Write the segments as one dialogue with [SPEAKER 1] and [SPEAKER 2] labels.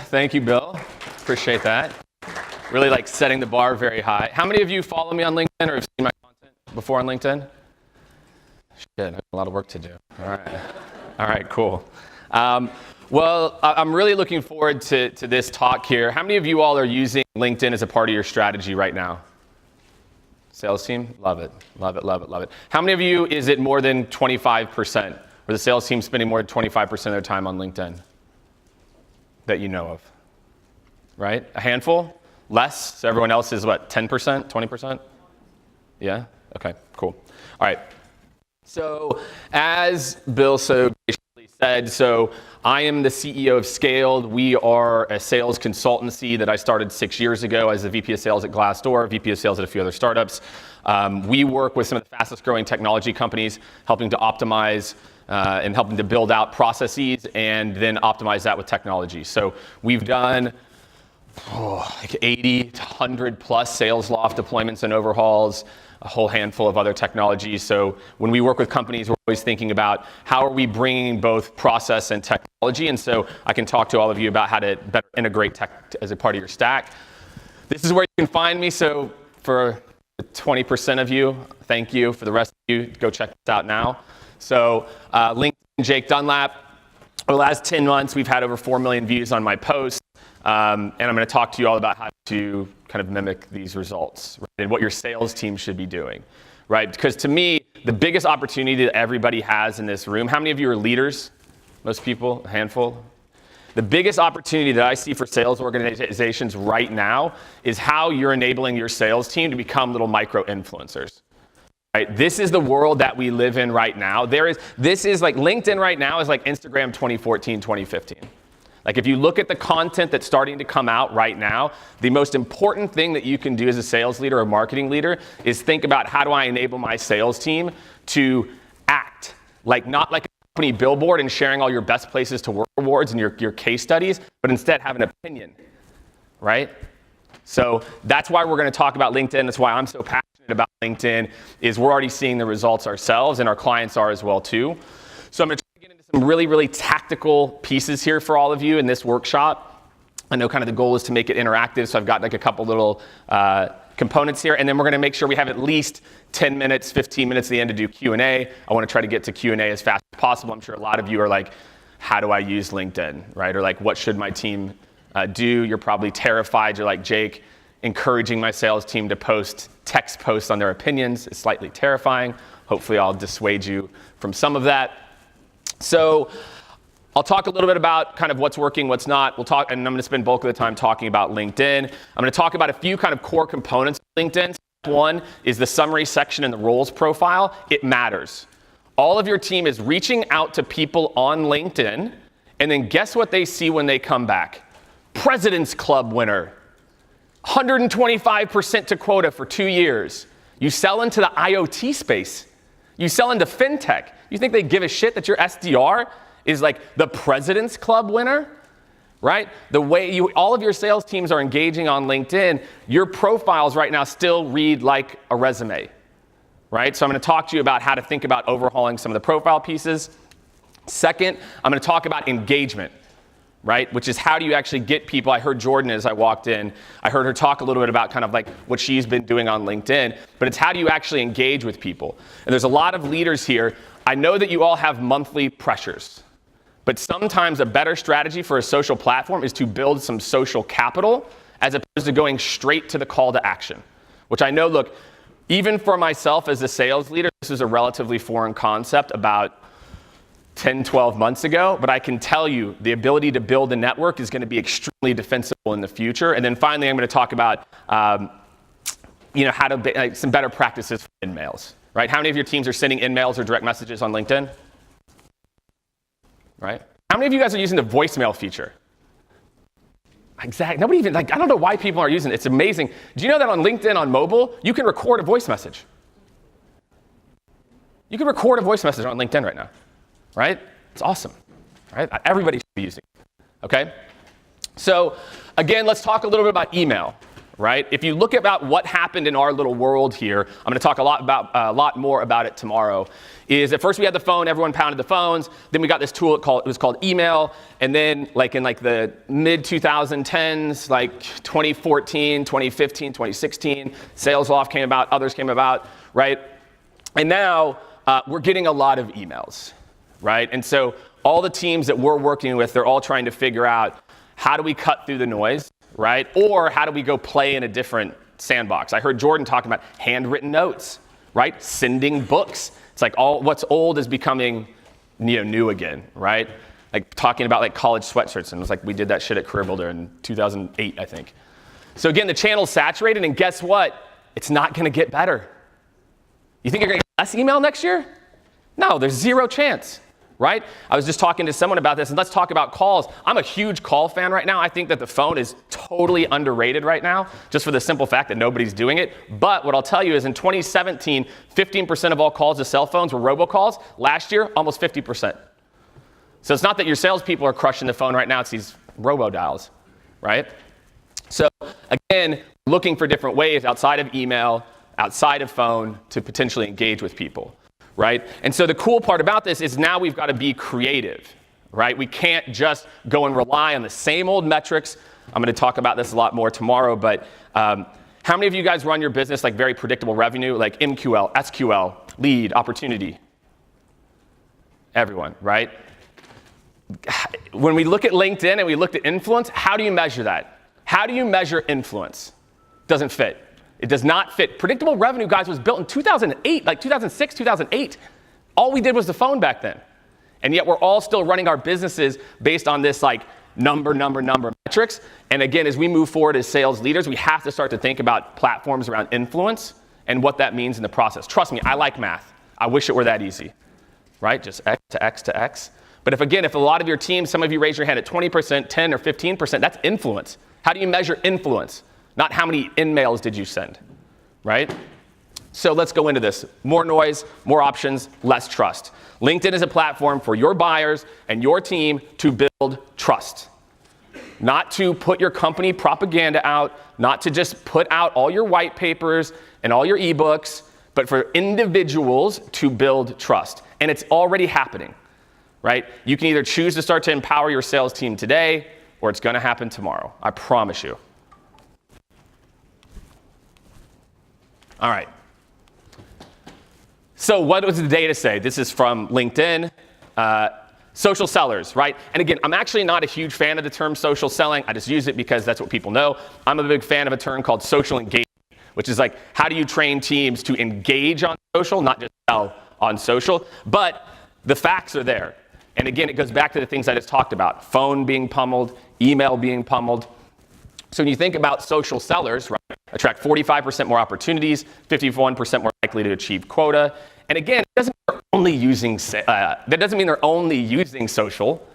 [SPEAKER 1] Thank you, Bill. Appreciate that. Really like setting the bar very high. How many of you follow me on LinkedIn or have seen my content before on LinkedIn? Shit, I have a lot of work to do. All right, cool. Well, I'm really looking forward to this talk here. How many of you all are using LinkedIn as a part of your strategy right now? Sales team? Love it, love it, love it, love it. How many of you is it more than 25%? Or the sales team spending more than 25% of their time on LinkedIn that you know of? Right? A handful? Less? So everyone else is what, 10%, 20%? Yeah? Okay, cool. All right. So as Bill so graciously said, so I am the CEO of Skaled. We are a sales consultancy that I started 6 years ago as a VP of sales at Glassdoor, VP of sales at a few other startups. We work with some of the fastest growing technology companies, helping to optimize and helping to build out processes and then optimize that with technology. So we've done like 80 to 100 plus sales loft deployments and overhauls, a whole handful of other technologies. So when we work with companies, we're always thinking about how are we bringing both process and technology. And so I can talk to all of you about how to better integrate tech as a part of your stack. This is where you can find me. So for 20% of you, thank you. For the rest of you, go check this out now. So LinkedIn, Jake Dunlap. Over the last 10 months, we've had over 4 million views on my posts. And I'm going to talk to you all about how to kind of mimic these results, right? And what your sales team should be doing, right? Because to me, the biggest opportunity that everybody has in this room, how many of you are leaders? Most people, a handful. The biggest opportunity that I see for sales organizations right now is how you're enabling your sales team to become little micro-influencers. Right? This is the world that we live in right now. This is like LinkedIn right now is like Instagram 2014, 2015. Like if you look at the content that's starting to come out right now, the most important thing that you can do as a sales leader or marketing leader is think about how do I enable my sales team to act like not like a company billboard and sharing all your best places to work awards and your case studies, but instead have an opinion, right? So that's why we're going to talk about LinkedIn. That's why I'm so passionate about LinkedIn is we're already seeing the results ourselves and our clients are as well too. So I'm going to try to get into some really, really tactical pieces here for all of you in this workshop. I know kind of the goal is to make it interactive, so I've got like a couple little components here, and then we're going to make sure we have at least 10 minutes, 15 minutes at the end to do Q&A. I want to try to get to Q&A as fast as possible. I'm sure a lot of you are like, how do I use LinkedIn, right? Or like, what should my team do? You're probably terrified. You're like, Jake, encouraging my sales team to post text posts on their opinions is slightly terrifying. Hopefully I'll dissuade you from some of that. So I'll talk a little bit about kind of what's working, what's not. We'll talk, and I'm going to spend bulk of the time talking about LinkedIn. I'm going to talk about a few kind of core components of LinkedIn. Step one is the summary section in the roles profile. It matters. All of your team is reaching out to people on LinkedIn, and then guess what they see when they come back? President's Club winner. 125% to quota for 2 years. You sell into the IoT space. You sell into fintech. You think they give a shit that your SDR is like the President's Club winner, right? The way all of your sales teams are engaging on LinkedIn, your profiles right now still read like a resume, right? So I'm going to talk to you about how to think about overhauling some of the profile pieces. Second, I'm going to talk about engagement, right? Which is how do you actually get people? I heard Jordan as I walked in. I heard her talk a little bit about kind of like what she's been doing on LinkedIn, but it's how do you actually engage with people? And there's a lot of leaders here. I know that you all have monthly pressures, but sometimes a better strategy for a social platform is to build some social capital as opposed to going straight to the call to action, which I know, look, even for myself as a sales leader, this is a relatively foreign concept about 10, 12 months ago, but I can tell you the ability to build a network is going to be extremely defensible in the future. And then finally, I'm going to talk about how to some better practices for in-mails, right? How many of your teams are sending in-mails or direct messages on LinkedIn? Right? How many of you guys are using the voicemail feature? Exactly. Nobody even, I don't know why people are using it. It's amazing. Do you know that on LinkedIn on mobile, you can record a voice message? You can record a voice message on LinkedIn right now. Right? It's awesome, right? Everybody should be using it, okay? So again, let's talk a little bit about email, right? If you look about what happened in our little world here, I'm going to talk a lot more about it tomorrow, is at first we had the phone, everyone pounded the phones, then we got this tool, it was called email, and then like in like the mid 2010s, like 2014, 2015, 2016, SalesLoft came about, others came about, right? And now we're getting a lot of emails, right? And so all the teams that we're working with, they're all trying to figure out how do we cut through the noise, right? Or how do we go play in a different sandbox? I heard Jordan talking about handwritten notes, right? Sending books. It's like all what's old is becoming new again, right? Like talking about like college sweatshirts, and it was like we did that shit at Career Builder in 2008, I think. So again, the channel's saturated, and guess what? It's not gonna get better. You think you're gonna get less email next year? No, there's zero chance. Right? I was just talking to someone about this, and let's talk about calls. I'm a huge call fan right now. I think that the phone is totally underrated right now, just for the simple fact that nobody's doing it. But what I'll tell you is in 2017, 15% of all calls to cell phones were robocalls. Last year, almost 50%. So it's not that your salespeople are crushing the phone right now, it's these robo-dials, right? So again, looking for different ways outside of email, outside of phone, to potentially engage with people. Right? And so the cool part about this is now we've got to be creative, right? We can't just go and rely on the same old metrics. I'm going to talk about this a lot more tomorrow, but how many of you guys run your business like very predictable revenue, like MQL, SQL, lead, opportunity? Everyone, right? When we look at LinkedIn and we looked at influence, how do you measure that? How do you measure influence? Doesn't fit. It does not fit. Predictable revenue, guys, was built in 2008, like 2006, 2008. All we did was the phone back then. And yet we're all still running our businesses based on this like number metrics. And again, as we move forward as sales leaders, we have to start to think about platforms around influence and what that means in the process. Trust me, I like math. I wish it were that easy, right? Just X to X to X. But if a lot of your team, some of you raise your hand at 20%, 10 or 15%, that's influence. How do you measure influence? Not how many in-mails did you send, right? So let's go into this. More noise, more options, less trust. LinkedIn is a platform for your buyers and your team to build trust. Not to put your company propaganda out, not to just put out all your white papers and all your ebooks, but for individuals to build trust. And it's already happening, right? You can either choose to start to empower your sales team today, or it's gonna happen tomorrow. I promise you. All right. So what does the data say? This is from LinkedIn. Social sellers, right? And again, I'm actually not a huge fan of the term social selling. I just use it because that's what people know. I'm a big fan of a term called social engagement, which is like, how do you train teams to engage on social, not just sell on social? But the facts are there. And again, it goes back to the things I just talked about. Phone being pummeled, email being pummeled. So when you think about social sellers, right, attract 45% more opportunities, 51% more likely to achieve quota. And again, it doesn't mean that doesn't mean they're only using social,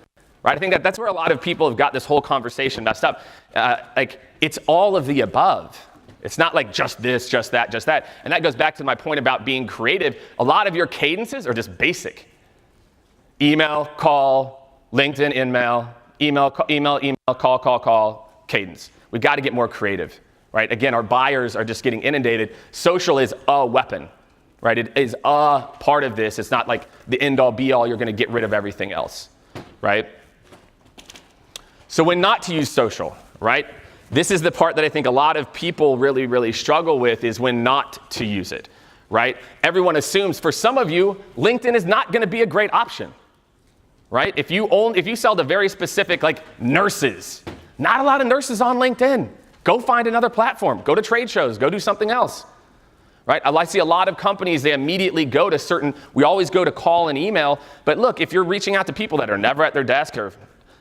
[SPEAKER 1] right? I think that's where a lot of people have got this whole conversation messed up. Like, it's all of the above. It's not like just this, just that, just that. And that goes back to my point about being creative. A lot of your cadences are just basic. Email, call, LinkedIn, email, call, cadence. We've got to get more creative, right? Again, our buyers are just getting inundated. Social is a weapon, right? It is a part of this. It's not like the end-all, be-all. You're going to get rid of everything else, right? So when not to use social, right? This is the part that I think a lot of people really, really struggle with, is when not to use it, right? Everyone assumes, for some of you, LinkedIn is not going to be a great option, right? If you sell to very specific, like nurses, not a lot of nurses on LinkedIn. Go find another platform. Go to trade shows. Go do something else, right? I see a lot of companies, they immediately go to we always go to call and email. But look, if you're reaching out to people that are never at their desk, or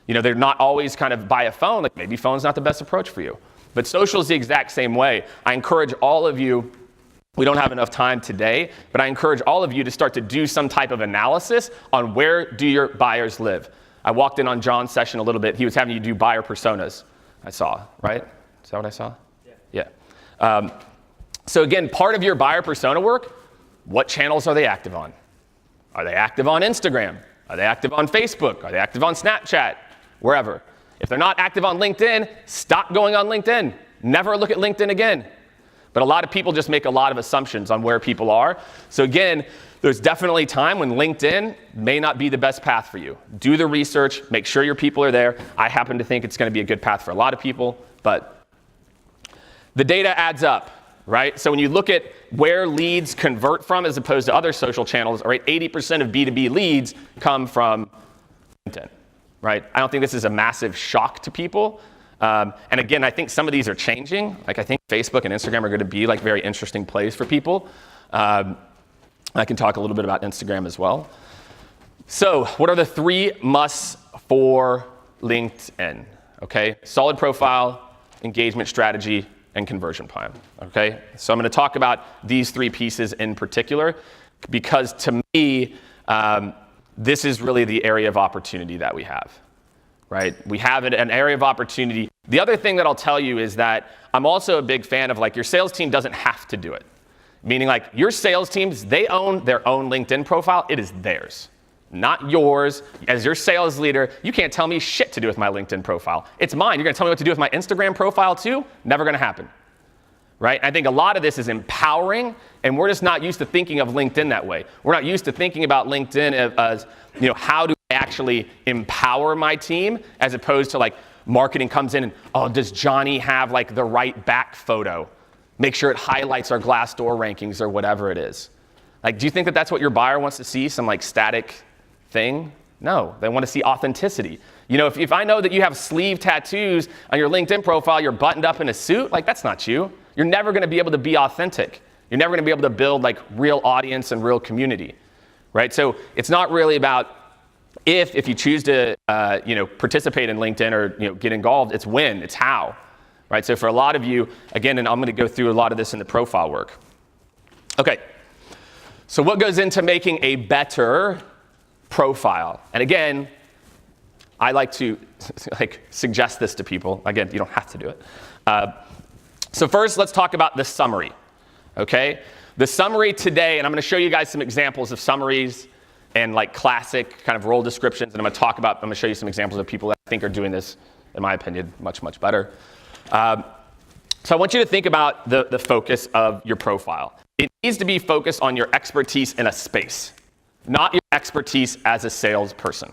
[SPEAKER 1] they're not always kind of by a phone, like maybe phone's not the best approach for you. But social is the exact same way. I encourage all of you, we don't have enough time today, but I encourage all of you to start to do some type of analysis on where do your buyers live. I walked in on John's session a little bit. He was having you do buyer personas, I saw, right? Is that what I saw? Yeah. So again, part of your buyer persona work, what channels are they active on? Are they active on Instagram? Are they active on Facebook? Are they active on Snapchat? Wherever. If they're not active on LinkedIn, stop going on LinkedIn. never look at LinkedIn again. But a lot of people just make a lot of assumptions on where people are. So again, there's definitely time when LinkedIn may not be the best path for you. Do the research, make sure your people are there. I happen to think it's going to be a good path for a lot of people, but the data adds up, right? So when you look at where leads convert from as opposed to other social channels, right, 80% of B2B leads come from LinkedIn, right? I don't think this is a massive shock to people. And again, I think some of these are changing. Like I think Facebook and Instagram are going to be like very interesting plays for people. I can talk a little bit about Instagram as well. So what are the 3 musts for LinkedIn? Okay, solid profile, engagement strategy, and conversion plan. Okay, so I'm going to talk about these 3 pieces in particular because to me, this is really the area of opportunity that we have. Right? We have an area of opportunity. The other thing that I'll tell you is that I'm also a big fan of like your sales team doesn't have to do it. Meaning like your sales teams, they own their own LinkedIn profile. It is theirs, not yours. As your sales leader, you can't tell me shit to do with my LinkedIn profile. It's mine. You're going to tell me what to do with my Instagram profile too? Never going to happen. Right? I think a lot of this is empowering, and we're just not used to thinking of LinkedIn that way. We're not used to thinking about LinkedIn as, you know, how do I actually empower my team as opposed to like marketing comes in and, oh, does Johnny have like the right back photo? Make sure it highlights our Glassdoor rankings or whatever it is. Like, do you think that that's what your buyer wants to see, some like static thing? No, they want to see authenticity. You know, if I know that you have sleeve tattoos on your LinkedIn profile, you're buttoned up in a suit, like that's not you. You're never going to be able to be authentic. You're never going to be able to build like real audience and real community, right? So it's not really about if you choose to, participate in LinkedIn or, get involved, it's when, it's how, right? So for a lot of you, again, and I'm going to go through a lot of this in the profile work. Okay, so what goes into making a better profile? And again, I like to suggest this to people. Again, you don't have to do it. So first, let's talk about the summary, okay? The summary today, and I'm going to show you guys some examples of summaries and like classic kind of role descriptions, and I'm going to show you some examples of people that I think are doing this, in my opinion, much, much better. So I want you to think about the focus of your profile. It needs to be focused on your expertise in a space, not your expertise as a salesperson.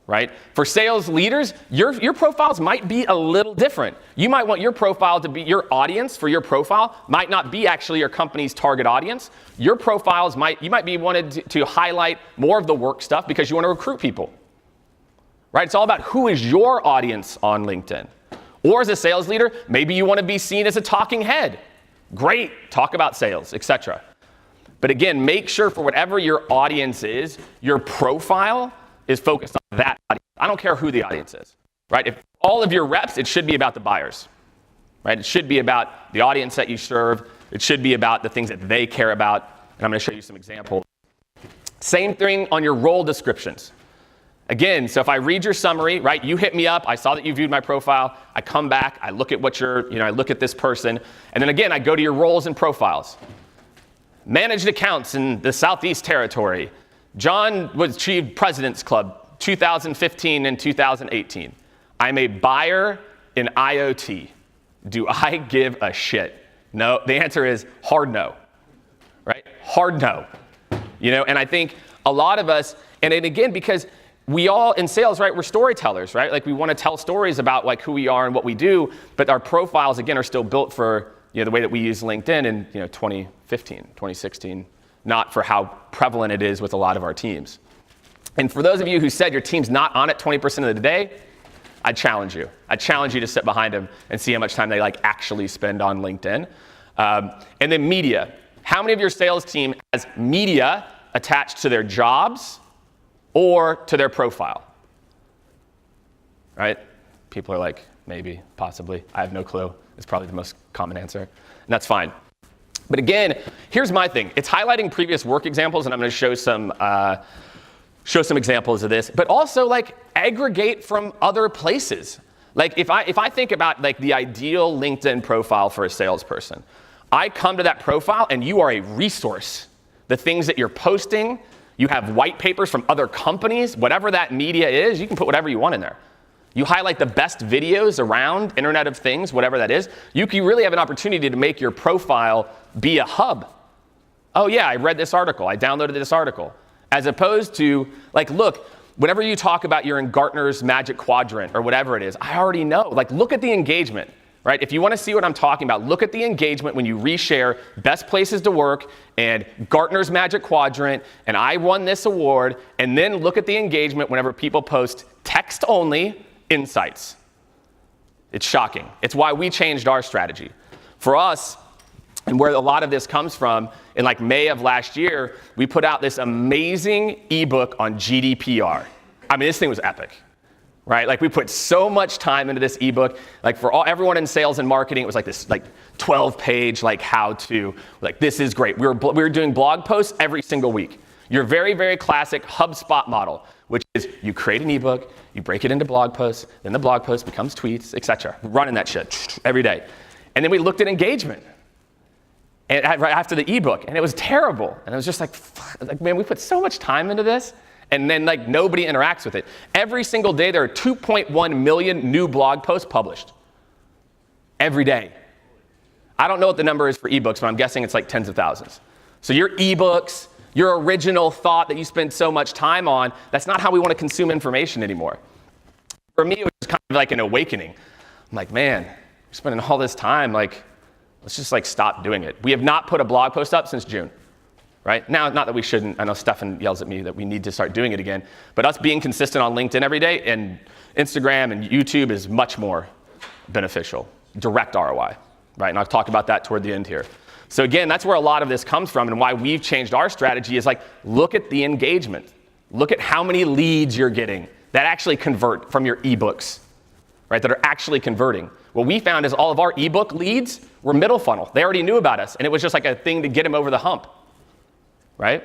[SPEAKER 1] Right? For sales leaders, your profiles might be a little different. You might want your profile to be, your audience for your profile might not be actually your company's target audience. Your profiles you might be wanted to highlight more of the work stuff because you want to recruit people. Right? It's all about who is your audience on LinkedIn. Or as a sales leader, maybe you want to be seen as a talking head. Great, talk about sales, etc. But again, make sure for whatever your audience is, your profile is focused on that audience. I don't care who the audience is, right? If all of your reps, it should be about the buyers, right? It should be about the audience that you serve. It should be about the things that they care about. And I'm going to show you some examples. Same thing on your role descriptions. Again, so if I read your summary, right, you hit me up, I saw that you viewed my profile, I come back, I look at I look at this person, and then again, I go to your roles and profiles. Managed accounts in the Southeast Territory. John was achieved President's Club 2015 and 2018. I'm a buyer in IoT. Do I give a shit? No, the answer is hard no, right? Hard no. And I think a lot of us, and again, because we all in sales, right, we're storytellers, right? Like we want to tell stories about like who we are and what we do, but our profiles, again, are still built for the way that we use LinkedIn in 2015, 2016. Not for how prevalent it is with a lot of our teams. And for those of you who said your team's not on it 20% of the day, I challenge you. I challenge you to sit behind them and see how much time they actually spend on LinkedIn. And then media. How many of your sales team has media attached to their jobs or to their profile? Right? People are like, maybe, possibly. I have no clue. It's probably the most common answer. And that's fine. But again, here's my thing. It's highlighting previous work examples, and I'm going to show some examples of this. But also, aggregate from other places. If I think about the ideal LinkedIn profile for a salesperson, I come to that profile, and you are a resource. The things that you're posting, you have white papers from other companies, whatever that media is, you can put whatever you want in there. You highlight the best videos around Internet of Things, whatever that is, you really have an opportunity to make your profile be a hub. Oh yeah, I read this article, I downloaded this article. As opposed to, like, look, whenever you talk about you're in Gartner's Magic Quadrant or whatever it is, I already know. Like, look at the engagement, right? If you want to see what I'm talking about, look at the engagement when you reshare best places to work and Gartner's Magic Quadrant, and I won this award, and then look at the engagement whenever people post text-only insights. It's shocking. It's why we changed our strategy. For us, and where a lot of this comes from, in like May of last year, we put out this amazing ebook on GDPR. I mean, this thing was epic, right? Like, we put so much time into this ebook. Like, for everyone in sales and marketing, it was like this 12-page like how-to. Like, this is great. We were doing blog posts every single week. Your very, very classic HubSpot model, which is you create an ebook, you break it into blog posts, then the blog post becomes tweets, etc. Running that shit every day. And then we looked at engagement and right after the ebook, and it was terrible. And it was just like, man, we put so much time into this, and then like nobody interacts with it. Every single day, there are 2.1 million new blog posts published. Every day. I don't know what the number is for ebooks, but I'm guessing it's like tens of thousands. So your ebooks, your original thought that you spend so much time on, that's not how we want to consume information anymore. For me, it was kind of like an awakening. I'm like, man, we're spending all this time, like, let's just like stop doing it. We have not put a blog post up since June, right? Now, not that we shouldn't. I know Stefan yells at me that we need to start doing it again. But us being consistent on LinkedIn every day and Instagram and YouTube is much more beneficial. Direct ROI, right? And I'll talk about that toward the end here. So again, that's where a lot of this comes from, and why we've changed our strategy is like, look at the engagement. Look at how many leads you're getting that actually convert from your ebooks, right? That are actually converting. What we found is all of our ebook leads were middle funnel. They already knew about us, and it was just like a thing to get them over the hump, right?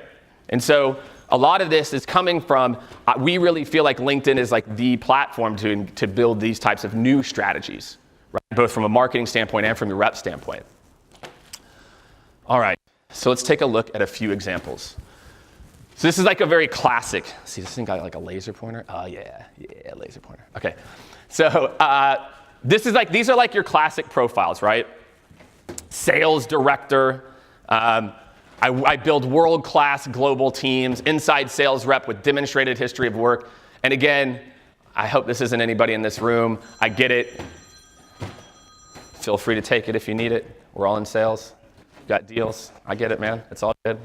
[SPEAKER 1] And so a lot of this is coming from, we really feel like LinkedIn is like the platform to build these types of new strategies, right? Both from a marketing standpoint and from your rep standpoint. All right, so let's take a look at a few examples. So this is like a very classic, see this thing got like a laser pointer? Oh yeah, laser pointer. Okay, so these are like your classic profiles, right? Sales director, I build world-class global teams, inside sales rep with demonstrated history of work. And again, I hope this isn't anybody in this room. I get it. Feel free to take it if you need it. We're all in sales. Got deals. I get it, man. It's all good.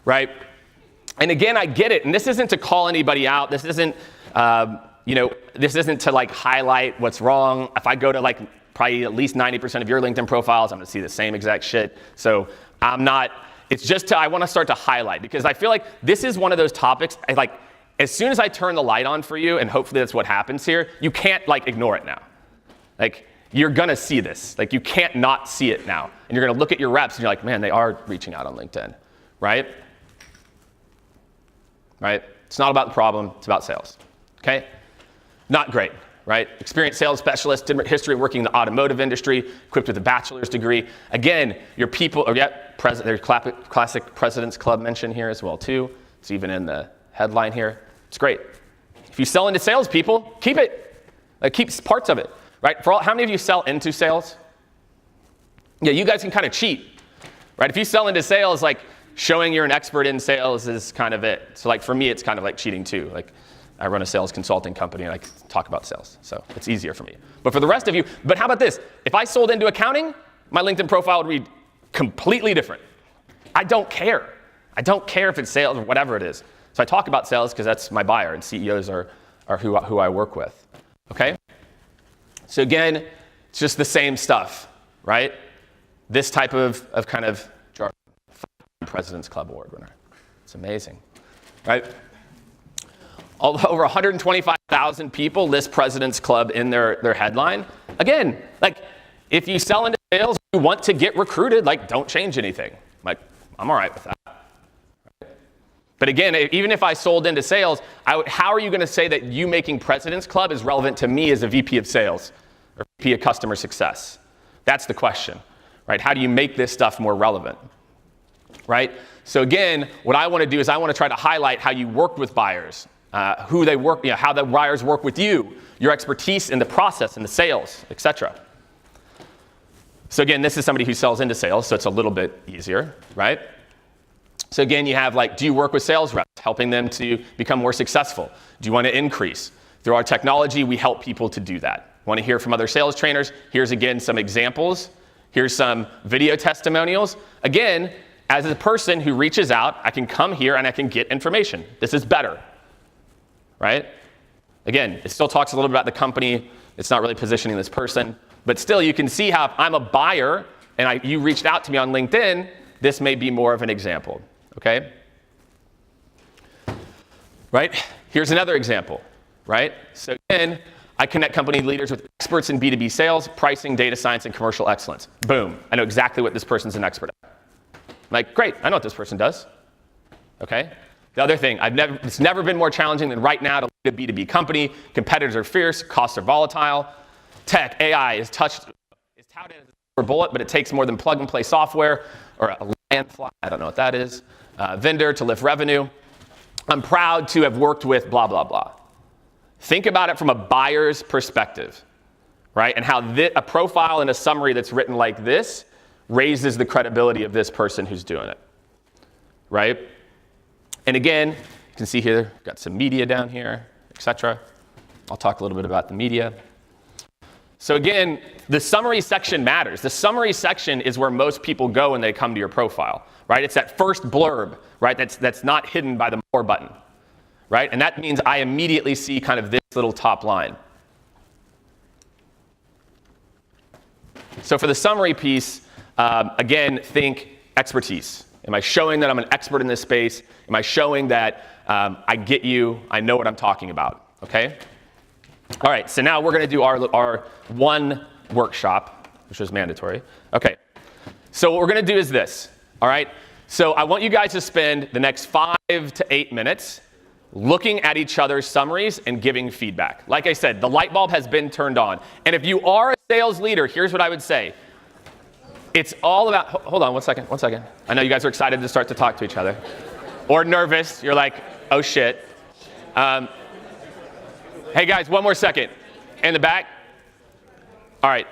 [SPEAKER 1] Right? And again, I get it. And this isn't to call anybody out. This isn't, this isn't to like highlight what's wrong. If I go to like probably at least 90% of your LinkedIn profiles, I'm going to see the same exact shit. So it's just I want to start to highlight, because I feel like this is one of those topics, as soon as I turn the light on for you, and hopefully that's what happens here, you can't like ignore it now. Like, you're going to see this. Like, you can't not see it now. And you're going to look at your reps and you're like, man, they are reaching out on LinkedIn, right? Right? It's not about the problem, it's about sales, okay? Not great, right? Experienced sales specialist, history of working in the automotive industry, equipped with a bachelor's degree. Again, your people, there's classic President's Club mention here as well too. It's even in the headline here. It's great. If you sell into salespeople, keep it. Keep parts of it. Right? How many of you sell into sales? Yeah, you guys can kind of cheat, right? If you sell into sales, like showing you're an expert in sales is kind of it. So like for me, it's kind of like cheating too. Like I run a sales consulting company and I talk about sales. So it's easier for me. But for the rest of you, but how about this? If I sold into accounting, my LinkedIn profile would read completely different. I don't care. I don't care if it's sales or whatever it is. So I talk about sales because that's my buyer, and CEOs are who I work with, okay? So again, it's just the same stuff, right? This type of kind of jargon. President's Club Award winner. It's amazing, right? Over 125,000 people list President's Club in their headline. Again, like if you sell into sales, you want to get recruited, like don't change anything. Like I'm all right with that. But again, even if I sold into sales, how are you going to say that you making President's Club is relevant to me as a VP of sales or VP of customer success? That's the question, right? How do you make this stuff more relevant, right? So again, what I want to do is I want to try to highlight how you worked with buyers, who they work, how the buyers work with you, your expertise in the process, in the sales, etc. So again, this is somebody who sells into sales, so it's a little bit easier, right? So again, you have do you work with sales reps, helping them to become more successful? Do you want to increase? Through our technology, we help people to do that. Want to hear from other sales trainers? Here's again some examples. Here's some video testimonials. Again, as a person who reaches out, I can come here and I can get information. This is better, right? Again, it still talks a little bit about the company. It's not really positioning this person. But still, you can see how if I'm a buyer and you reached out to me on LinkedIn, this may be more of an example, okay? Right? Here's another example, right? So again, I connect company leaders with experts in B2B sales, pricing, data science, and commercial excellence. Boom. I know exactly what this person's an expert at. Great, I know what this person does, okay? The other thing, it's never been more challenging than right now to lead a B2B company. Competitors are fierce, costs are volatile. Tech, AI is touted as a silver bullet, but it takes more than plug-and-play software or a landfly, I don't know what that is, vendor to lift revenue. I'm proud to have worked with blah, blah, blah. Think about it from a buyer's perspective, right? And how a profile and a summary that's written like this raises the credibility of this person who's doing it, right? And again, you can see here, got some media down here, etc. I'll talk a little bit about the media. So again, the summary section matters. The summary section is where most people go when they come to your profile, right? It's that first blurb, right? That's not hidden by the more button, right? And that means I immediately see kind of this little top line. So for the summary piece, again, think expertise. Am I showing that I'm an expert in this space? Am I showing that I get you, I know what I'm talking about, okay? All right, so now we're going to do our one workshop, which is mandatory. Okay, so what we're going to do is this, all right? So I want you guys to spend the next 5 to 8 minutes looking at each other's summaries and giving feedback. Like I said, the light bulb has been turned on. And if you are a sales leader, here's what I would say. It's all about, hold on one second. I know you guys are excited to start to talk to each other. Or nervous, you're like, oh shit. Hey guys, one more second. In the back. All right,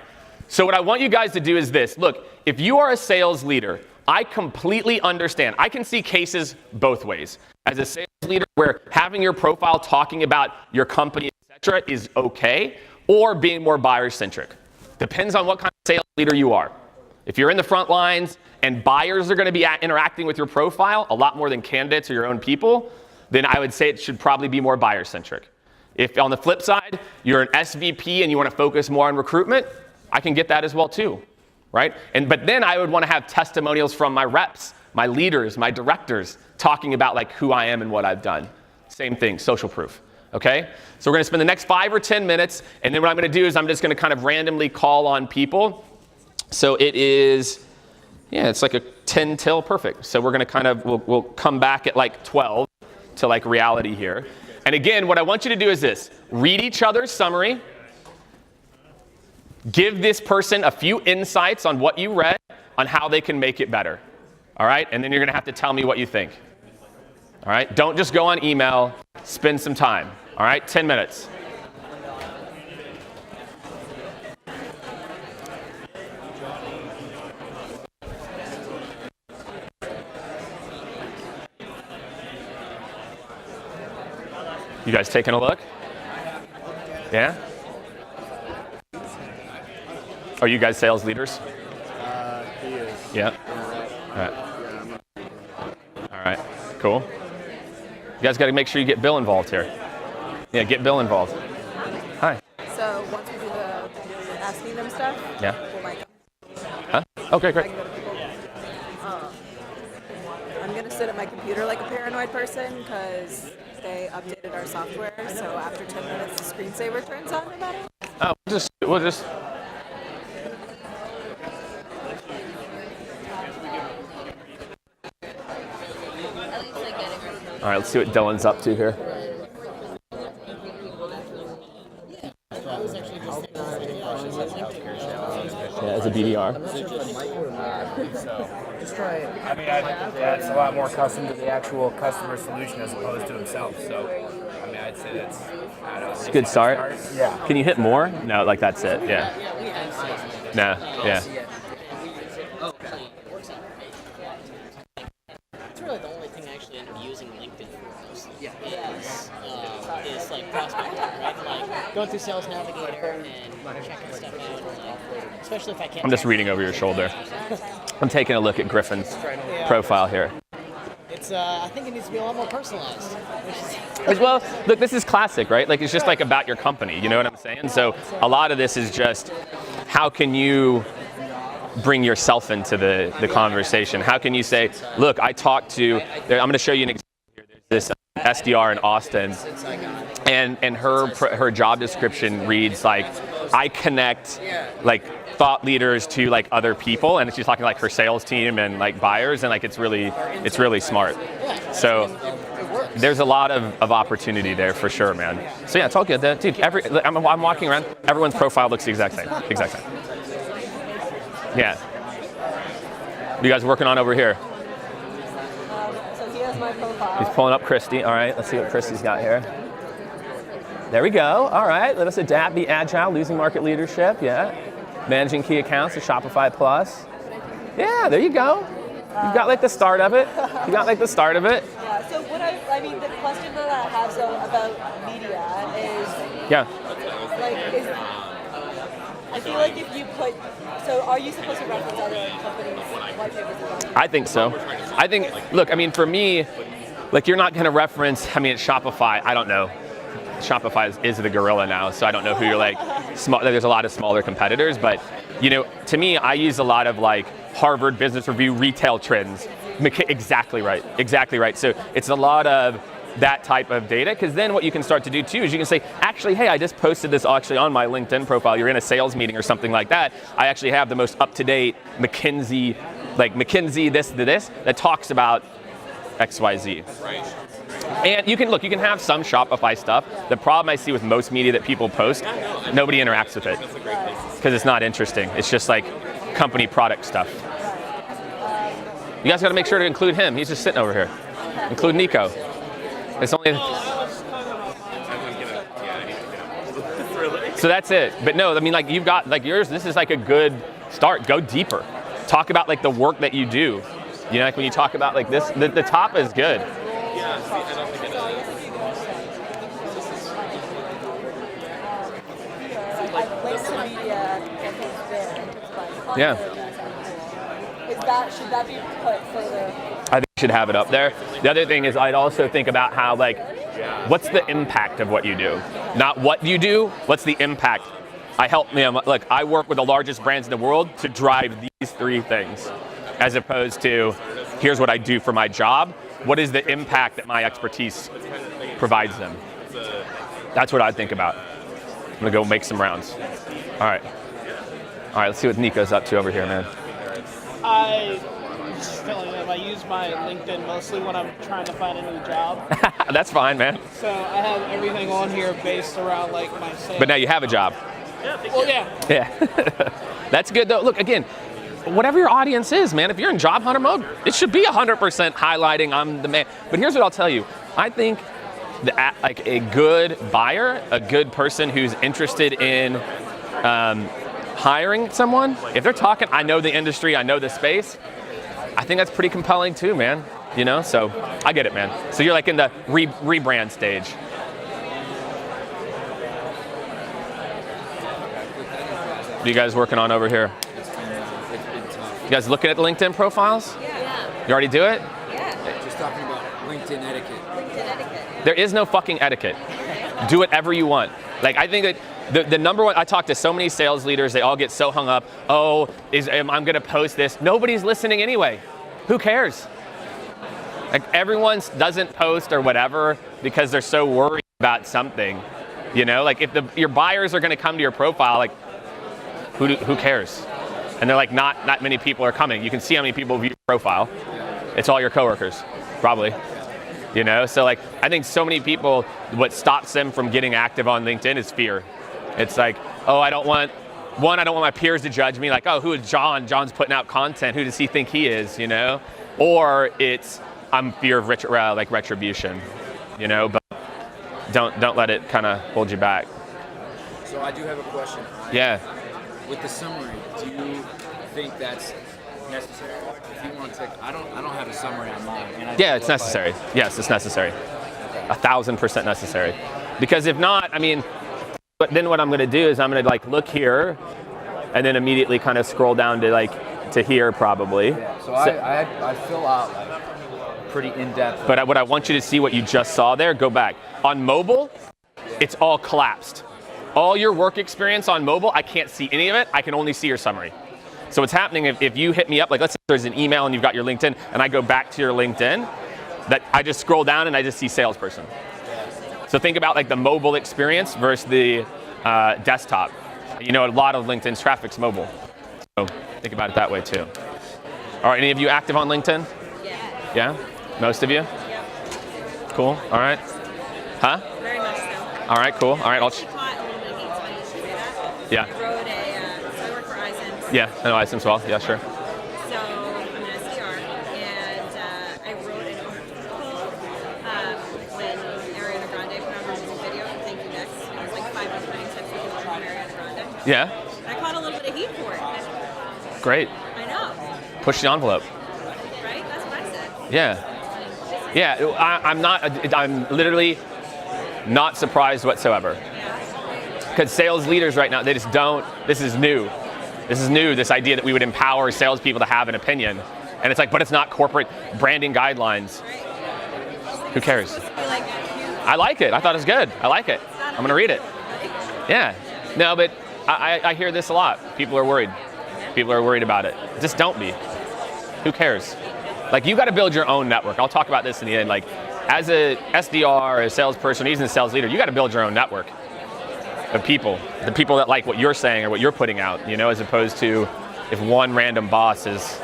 [SPEAKER 1] so what I want you guys to do is this. Look, if you are a sales leader, I completely understand. I can see cases both ways. As a sales leader where having your profile talking about your company, etc., is okay, or being more buyer-centric. Depends on what kind of sales leader you are. If you're in the front lines and buyers are going to be interacting with your profile a lot more than candidates or your own people, then I would say it should probably be more buyer-centric. If on the flip side, you're an SVP and you want to focus more on recruitment, I can get that as well too, right? But then I would want to have testimonials from my reps, my leaders, my directors, talking about who I am and what I've done. Same thing, social proof, okay? So we're going to spend the next 5 or 10 minutes, and then what I'm going to do is I'm just going to kind of randomly call on people. So it is, it's like a 10 till perfect. So we're going to kind of, we'll come back at 12 to reality here. And again, what I want you to do is this. Read each other's summary. Give this person a few insights on what you read, on how they can make it better. All right? And then you're going to have to tell me what you think. All right? Don't just go on email. Spend some time. All right? 10 minutes. You guys taking a look? Yeah? Are you guys sales leaders?
[SPEAKER 2] He is.
[SPEAKER 1] Yeah? All right. All right. Cool. You guys got to make sure you get Bill involved here. Yeah, get Bill involved. Hi.
[SPEAKER 3] So once we do the asking them stuff,
[SPEAKER 1] Yeah.
[SPEAKER 3] we'll mic them.
[SPEAKER 1] Huh? Okay,
[SPEAKER 3] I
[SPEAKER 1] great.
[SPEAKER 3] can go to people. I'm going to sit at my computer like a paranoid person because they updated our software. So after 10 minutes, the screensaver turns on no matter what.
[SPEAKER 1] Oh, we'll just. All right, let's see what Dylan's up to here. Yeah, as a BDR.
[SPEAKER 2] Just try it. I mean, it's a lot more custom to the actual customer solution as opposed to himself. So, I mean, I'd say that's, I don't know.
[SPEAKER 1] It's a good start.
[SPEAKER 2] Yeah.
[SPEAKER 1] Can you hit more? No, like that's it. Yeah. No. Yeah.
[SPEAKER 4] It's really the only thing I actually end up using LinkedIn for mostly. Is like prospecting, right? Like going through Sales Navigator and checking stuff out, and like, especially if I can't.
[SPEAKER 1] I'm just reading over your shoulder. I'm taking a look at Griffin's profile here.
[SPEAKER 4] It's I think it needs to be a lot more personalized.
[SPEAKER 1] As well, look, this is classic, right? Like, it's just like about your company, you know what I'm saying? So a lot of this is just, how can you bring yourself into the conversation? How can you say, look, I talked to, I'm going to show you an example here. There's this SDR in Austin, and her job description reads like, I connect like thought leaders to like other people, and she's talking like her sales team and like buyers, and like it's really smart. So there's a lot of opportunity there for sure, man. So yeah, it's all good. Dude, I'm walking around, everyone's profile looks the exact same. Yeah. What are you guys working on over here?
[SPEAKER 3] So he has my profile.
[SPEAKER 1] He's pulling up Christy. All right, let's see what Christy's got here. There we go. All right, let us adapt, be agile, losing market leadership. Yeah. Managing key accounts to Shopify Plus. Yeah, there you go. You've got like the start of it.
[SPEAKER 3] Yeah, so what I mean, the question that I have about media is,
[SPEAKER 1] Yeah.
[SPEAKER 3] I feel like if you put, so are you supposed to reference other companies' white papers as well?
[SPEAKER 1] I think so. Look, I mean, for me, like, you're not going to reference, I mean, it's Shopify, I don't know. Shopify is the gorilla now, so I don't know who you're like, there's a lot of smaller competitors, but, you know, to me, I use a lot of like Harvard Business Review retail trends. Exactly right. So it's a lot of that type of data, because then what you can start to do too is you can say, actually, hey, I just posted this actually on my LinkedIn profile. You're in a sales meeting or something like that. I actually have the most up-to-date McKinsey this that talks about XYZ. And you can have some Shopify stuff. The problem I see with most media that people post, nobody interacts with it because it's not interesting. It's just like company product stuff. You guys got to make sure to include him. He's just sitting over here. Include Nico. It's only. So that's it. But no, I mean, like, you've got like yours. This is like a good start. Go deeper. Talk about like the work that you do. You know, like when you talk about like this, the top is good. Yeah.
[SPEAKER 3] Should that be put further?
[SPEAKER 1] I think you should have it up there. The other thing is, I'd also think about how, like, what's the impact of what you do? Not what you do, what's the impact? I work with the largest brands in the world to drive these three things, as opposed to, here's what I do for my job. What is the impact that my expertise provides them? That's what I think about. I'm gonna go make some rounds. All right, let's see what Nico's up to over here, man.
[SPEAKER 5] I use my LinkedIn mostly when I'm trying to find a new job.
[SPEAKER 1] That's fine, man.
[SPEAKER 5] So I have everything on here based around like my sales.
[SPEAKER 1] But now you have a job.
[SPEAKER 5] Well, yeah.
[SPEAKER 1] Yeah. That's good though. Look, again, whatever your audience is, man, if you're in job hunter mode, it should be 100% highlighting I'm the man. But here's what I'll tell you. I think that like a good buyer, a good person who's interested in hiring someone, if they're talking, I know the industry, I know the space, I think that's pretty compelling too, man. You know, so I get it, man. So you're like in the rebrand stage. What are you guys working on over here? You guys looking at the LinkedIn profiles?
[SPEAKER 3] Yeah.
[SPEAKER 1] You already do it?
[SPEAKER 3] Yeah.
[SPEAKER 2] Just talking about LinkedIn etiquette.
[SPEAKER 1] There is no fucking etiquette. Do whatever you want. Like, I think that the number one, I talk to so many sales leaders, they all get so hung up, I'm gonna post this. Nobody's listening anyway. Who cares? Like, everyone doesn't post or whatever because they're so worried about something. You know, like if your buyers are gonna come to your profile, like, who cares? And they're like, not many people are coming. You can see how many people view your profile. It's all your coworkers, probably. You know, so like, I think so many people, what stops them from getting active on LinkedIn is fear. It's like, I don't want my peers to judge me, like, who is John? John's putting out content. Who does he think he is, you know? Or it's, I'm fear of retribution, you know? But don't let it kind of hold you back.
[SPEAKER 2] So I do have a question.
[SPEAKER 1] Yeah.
[SPEAKER 2] With the summary, do you think that's necessary? If you want to take, I don't have a summary on mine. And
[SPEAKER 1] Yeah, it's necessary. Yes, it's necessary. 1,000% necessary. Because if not, I mean, but then what I'm going to do is I'm going to like look here, and then immediately kind of scroll down to like to here probably.
[SPEAKER 2] Yeah, so I fill out like pretty in-depth.
[SPEAKER 1] But what I want you to see, what you just saw there, go back. On mobile, it's all collapsed. All your work experience on mobile, I can't see any of it. I can only see your summary. So what's happening if you hit me up, like let's say there's an email and you've got your LinkedIn, and I go back to your LinkedIn, that I just scroll down and I just see salesperson. So think about like the mobile experience versus the desktop. You know, a lot of LinkedIn's traffic's mobile. So think about it that way too. All right, any of you active on LinkedIn?
[SPEAKER 6] Yeah.
[SPEAKER 1] Yeah? Most of you?
[SPEAKER 6] Yeah.
[SPEAKER 1] Cool, all right. Huh?
[SPEAKER 6] Very much so.
[SPEAKER 1] All right, cool. All right,
[SPEAKER 6] I actually caught a little bit of heat, so I need to say that.
[SPEAKER 1] Yeah.
[SPEAKER 6] I wrote so I work for iSense.
[SPEAKER 1] Yeah, I know iSense well. Yeah, sure.
[SPEAKER 6] So I'm an SDR, and I wrote an article when Ariana Grande put out her music video, Thank You Next. It was like 5 recruiting tips you can learn from Ariana Grande.
[SPEAKER 1] Yeah,
[SPEAKER 6] And I caught a little bit of heat for it.
[SPEAKER 1] great.
[SPEAKER 6] I know,
[SPEAKER 1] Push the envelope.
[SPEAKER 6] right? That's what I said.
[SPEAKER 1] Yeah. Yeah, I'm literally not surprised whatsoever.
[SPEAKER 6] Yeah.
[SPEAKER 1] Because sales leaders right now, they just don't, this is new. This idea that we would empower salespeople to have an opinion. And it's like, but it's not corporate branding guidelines. Who cares?
[SPEAKER 6] It's supposed to be like
[SPEAKER 1] I like it. I thought it was good. I like it. I'm going to read it. Yeah. No, but I hear this a lot. People are worried. People are worried about it. Just don't be. Who cares? Like, you got to build your own network. I'll talk about this in the end. Like, as a SDR, a salesperson, even a sales leader, you got to build your own network of people. The people that like what you're saying or what you're putting out, you know, as opposed to if one random boss is,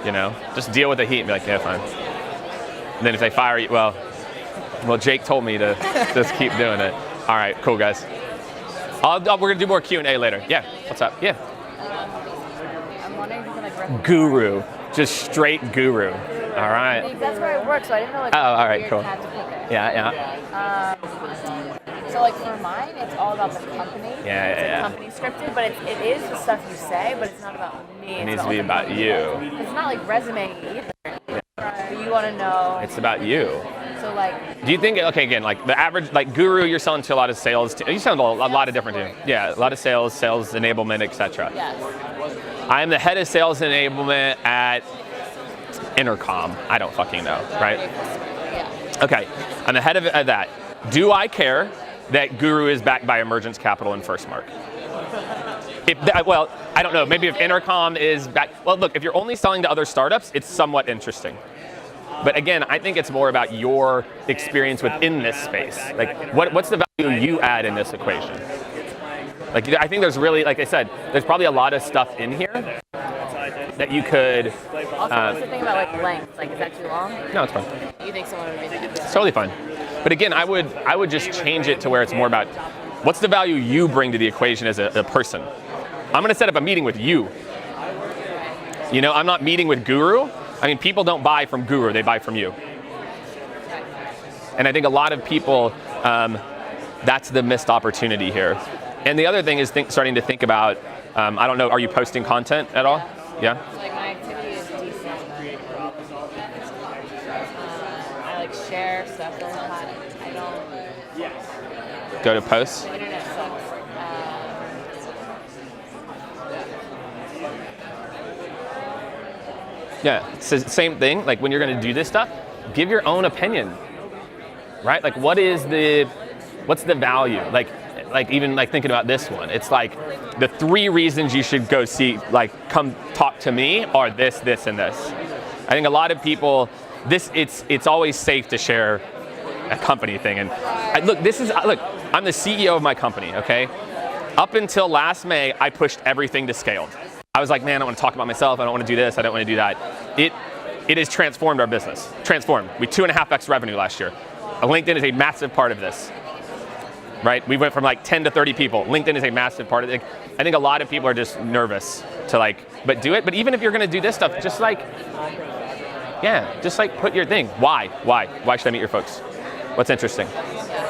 [SPEAKER 1] you know, just deal with the heat and be like, yeah, fine. And then if they fire you, well, Jake told me to just keep doing it. All right, cool, guys. We're going to do more Q&A later. Yeah, what's up? Yeah.
[SPEAKER 7] I'm wondering if you can like recommend.
[SPEAKER 1] Guru. Just straight guru. All right.
[SPEAKER 7] That's where I work, so I didn't know like.
[SPEAKER 1] Oh, all right,
[SPEAKER 7] where
[SPEAKER 1] cool.
[SPEAKER 7] you had to put it.
[SPEAKER 1] Yeah.
[SPEAKER 7] So like for mine, it's all about the company.
[SPEAKER 1] Yeah.
[SPEAKER 7] It's company scripted, but it is the stuff you say, but it's not about me.
[SPEAKER 1] It needs to be about you.
[SPEAKER 7] It's not like resume either. But you want to know.
[SPEAKER 1] It's about you.
[SPEAKER 7] So like.
[SPEAKER 1] Do you think, okay, again, like the average, like guru, you're selling to a lot of sales, you sell to a lot of different teams. Yeah, a lot of sales enablement, etc.
[SPEAKER 7] Yes.
[SPEAKER 1] I am the head of sales enablement at Intercom. I don't fucking know, right?
[SPEAKER 7] Yeah.
[SPEAKER 1] Okay, I'm the head of that. Do I care that Guru is backed by Emergence Capital and FirstMark? Well, I don't know. Maybe if Intercom is back. Well, look, if you're only selling to other startups, it's somewhat interesting. But again, I think it's more about your experience within this space. Like, what's the value you add in this equation? Like, I think there's really, like I said, there's probably a lot of stuff in here that you could.
[SPEAKER 7] Also, what's the thing about like length? Like, is that too long?
[SPEAKER 1] No, it's fine.
[SPEAKER 7] You think someone would be like,
[SPEAKER 1] It's totally fine. But again, I would just change it to where it's more about what's the value you bring to the equation as a person. I'm going to set up a meeting with you. You know, I'm not meeting with Guru. I mean, people don't buy from Guru, they buy from you. And I think a lot of people, that's the missed opportunity here. And the other thing is starting to think about, I don't know, are you posting content at all? Yeah?
[SPEAKER 7] Like my activity is decent. I like share stuff all the time. I don't.
[SPEAKER 1] Go to posts?
[SPEAKER 7] The internet sucks.
[SPEAKER 1] Yeah, it's the same thing. Like when you're going to do this stuff, give your own opinion, right? Like what's the value? Like even like thinking about this one, it's like the 3 reasons you should go come talk to me are this, this, and this. I think a lot of people, it's always safe to share a company thing. And look, I'm the CEO of my company, okay? Up until last May, I pushed everything to Scaled. I was like, man, I don't want to talk about myself. I don't want to do this. I don't want to do that. It has transformed our business. Transformed. We 2.5x revenue last year. LinkedIn is a massive part of this, right? We went from like 10 to 30 people. LinkedIn is a massive part of it. I think a lot of people are just nervous to but do it. But even if you're going to do this stuff, just put your thing. Why? Why should I meet your folks? What's interesting?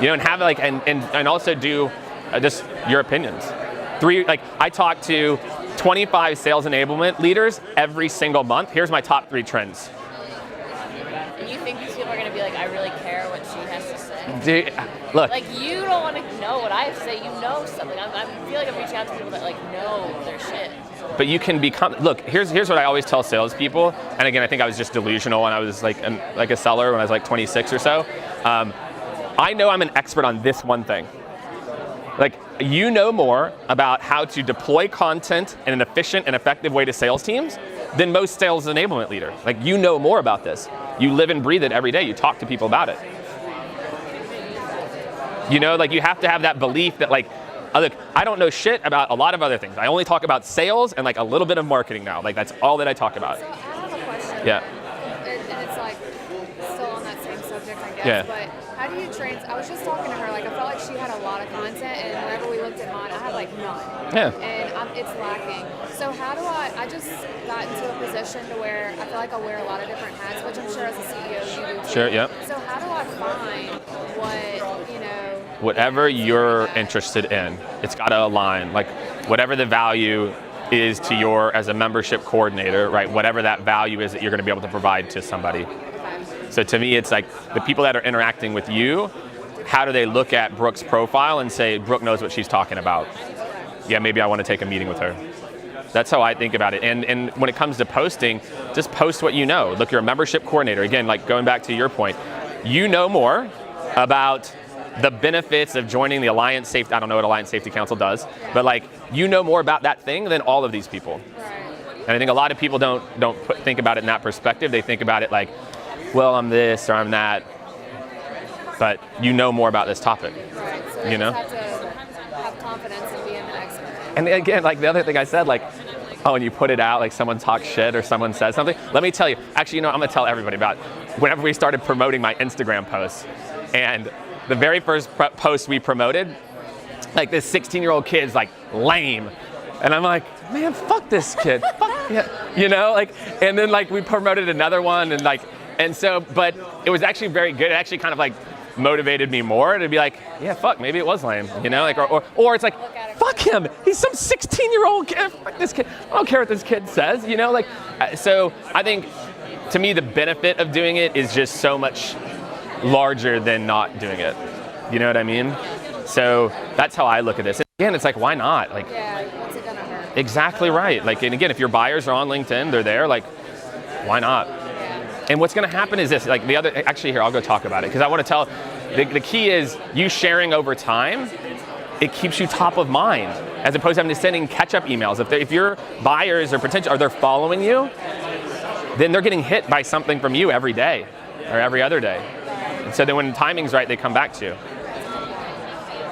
[SPEAKER 1] You know, and have like, and also do just your opinions. I talk to 25 sales enablement leaders every single month. Here's my top 3 trends.
[SPEAKER 7] And you think these people are going to be like, I really care what she has to say?
[SPEAKER 1] Dude, look.
[SPEAKER 7] Like, you don't want to know what I have to say. You know something. I feel like I'm reaching out to people that like know their shit.
[SPEAKER 1] But you can become, look, here's what I always tell salespeople, and again, I think I was just delusional when I was like a seller when I was like 26 or so. I know I'm an expert on this one thing. Like, you know more about how to deploy content in an efficient and effective way to sales teams than most sales enablement leader. Like, you know more about this. You live and breathe it every day. You talk to people about it. You know, like, you have to have that belief that like, look, I don't know shit about a lot of other things. I only talk about sales and like a little bit of marketing now. Like, that's all that I talk about.
[SPEAKER 8] So I have a question.
[SPEAKER 1] Yeah.
[SPEAKER 8] And it's like still on that same subject, I guess.
[SPEAKER 1] Yeah.
[SPEAKER 8] But how do you I was just talking to her, like I felt like she had a lot of content, and whenever we looked at mine, I had like none.
[SPEAKER 1] Yeah.
[SPEAKER 8] And it's lacking. So how do I just got into a position to where I feel like I wear a lot of different hats, which I'm sure as a CEO you do too.
[SPEAKER 1] Sure, yep.
[SPEAKER 8] So how do I find what, you know,
[SPEAKER 1] whatever you're interested in, it's got to align. Like, whatever the value is to your, as a membership coordinator, right? Whatever that value is that you're going to be able to provide to somebody. So to me, it's like the people that are interacting with you, how do they look at Brooke's profile and say, Brooke knows what she's talking about? Yeah, maybe I want to take a meeting with her. That's how I think about it. And when it comes to posting, just post what you know. Look, you're a membership coordinator. Again, like going back to your point, you know more about the benefits of joining the Alliance Safety, I don't know what Alliance Safety Council does, but like, you know more about that thing than all of these people. And I think a lot of people don't think about it in that perspective. They think about it like, well, I'm this or I'm that, but you know more about this topic.
[SPEAKER 8] right? So
[SPEAKER 1] You know?
[SPEAKER 8] just have to have confidence in being an expert.
[SPEAKER 1] And again, like the other thing I said, like, oh, and you put it out, like someone talks shit or someone says something. Let me tell you, actually, you know, I'm gonna tell everybody about whenever we started promoting my Instagram posts. And the very first post we promoted, like this 16-year-old kid's like lame. And I'm like, man, fuck this kid. Fuck yeah. You know, like, and then like we promoted another one and like, and so, but it was actually very good. It actually kind of like motivated me more to be like, yeah, fuck, maybe it was lame, you know, like, or it's like, fuck him, he's some 16-year-old kid, fuck this kid, I don't care what this kid says, you know, like, so I think, to me, the benefit of doing it is just so much larger than not doing it, you know what I mean? So that's how I look at this. And again, it's like, why not? Like,
[SPEAKER 8] Yeah, what's it gonna hurt?
[SPEAKER 1] exactly right. Like, and again, if your buyers are on LinkedIn, they're there, like, why not? And what's going to happen is this, like the other, actually here, I'll go talk about it, because I want to tell, the key is you sharing over time, it keeps you top of mind, as opposed to having to sending catch-up emails. If your buyers or potential, are they following you, then they're getting hit by something from you every day, or every other day. And so then when timing's right, they come back to you.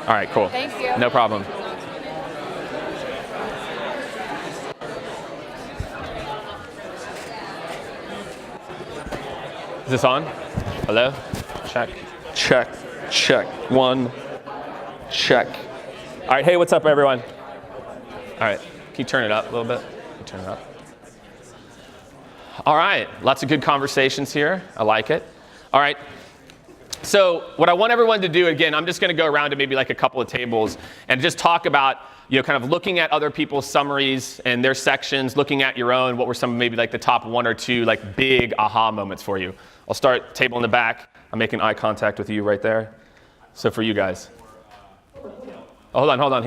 [SPEAKER 1] All right, cool.
[SPEAKER 8] Thank you.
[SPEAKER 1] No problem. Is this on? Hello? Check. Check. Check. One. Check. All right, hey, what's up, everyone? All right, can you turn it up a little bit? Can you turn it up? All right, lots of good conversations here. I like it. All right, so what I want everyone to do, again, I'm just gonna go around to maybe like a couple of tables and just talk about, you know, kind of looking at other people's summaries and their sections, looking at your own, what were some maybe like the top 1 or 2 like big aha moments for you. I'll start table in the back. I'm making eye contact with you right there. So for you guys. Oh, hold on.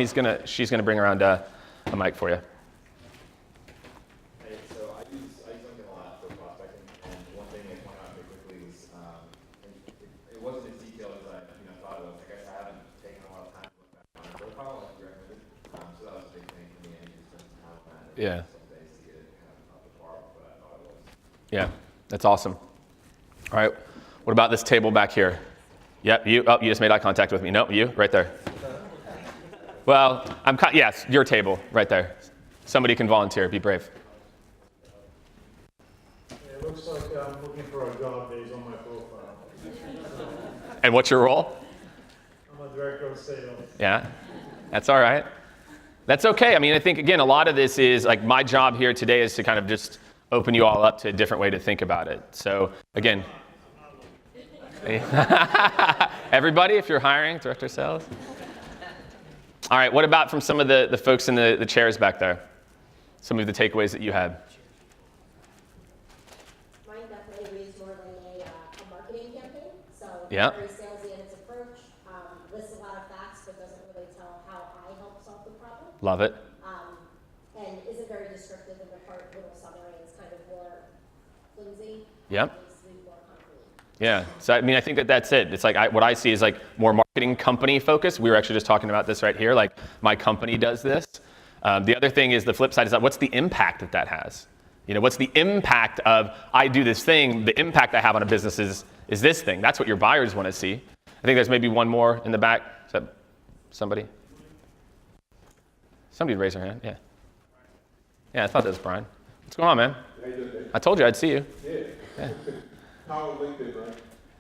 [SPEAKER 1] She's gonna bring around a mic for you.
[SPEAKER 9] Hey, so I use LinkedIn a lot for prospecting, and one thing they pointed out very quickly was it wasn't as detailed as I thought it was. I guess I haven't taken a lot of time to look back on my profile like you recommended. So that was a big thing for me, and you spent some time on that.
[SPEAKER 1] Yeah.
[SPEAKER 9] Some days to get it kind of up to par with what I thought it was.
[SPEAKER 1] Yeah, that's awesome. All right, what about this table back here? Yep, you just made eye contact with me. No, you, right there. Well, yes, your table, right there. Somebody can volunteer, be brave.
[SPEAKER 10] It looks like I'm looking for a job based on my profile.
[SPEAKER 1] And what's your role?
[SPEAKER 10] I'm a director of sales.
[SPEAKER 1] Yeah, that's all right. That's okay. I mean, I think, again, a lot of this is, like, my job here today is to kind of just open you all up to a different way to think about it. So, again, Everybody, if you're hiring, director of sales. All right, what about from some of the folks in the chairs back there? Some of the takeaways that you had.
[SPEAKER 11] Mine definitely reads more like a marketing campaign. So
[SPEAKER 1] Yeah.
[SPEAKER 11] very salesy in its approach, lists a lot of facts, but doesn't really tell how I help solve the problem.
[SPEAKER 1] Love it.
[SPEAKER 11] And isn't very descriptive in the part little summary. It's kind of more flimsy.
[SPEAKER 1] Yep.
[SPEAKER 11] Needs to be more concrete.
[SPEAKER 1] Yeah, so I mean, I think that's it. It's like what I see is like more marketing company focus. We were actually just talking about this right here. Like my company does this. The other thing is the flip side is that what's the impact that has? You know, what's the impact of I do this thing? The impact I have on a business is this thing. That's what your buyers want to see. I think there's maybe one more in the back. Is that somebody? Somebody raise their hand. Yeah. Yeah, I thought that was Brian. What's going on, man?
[SPEAKER 12] How you doing, Dave?
[SPEAKER 1] I told you I'd see you.
[SPEAKER 12] Yeah. Power of LinkedIn, right?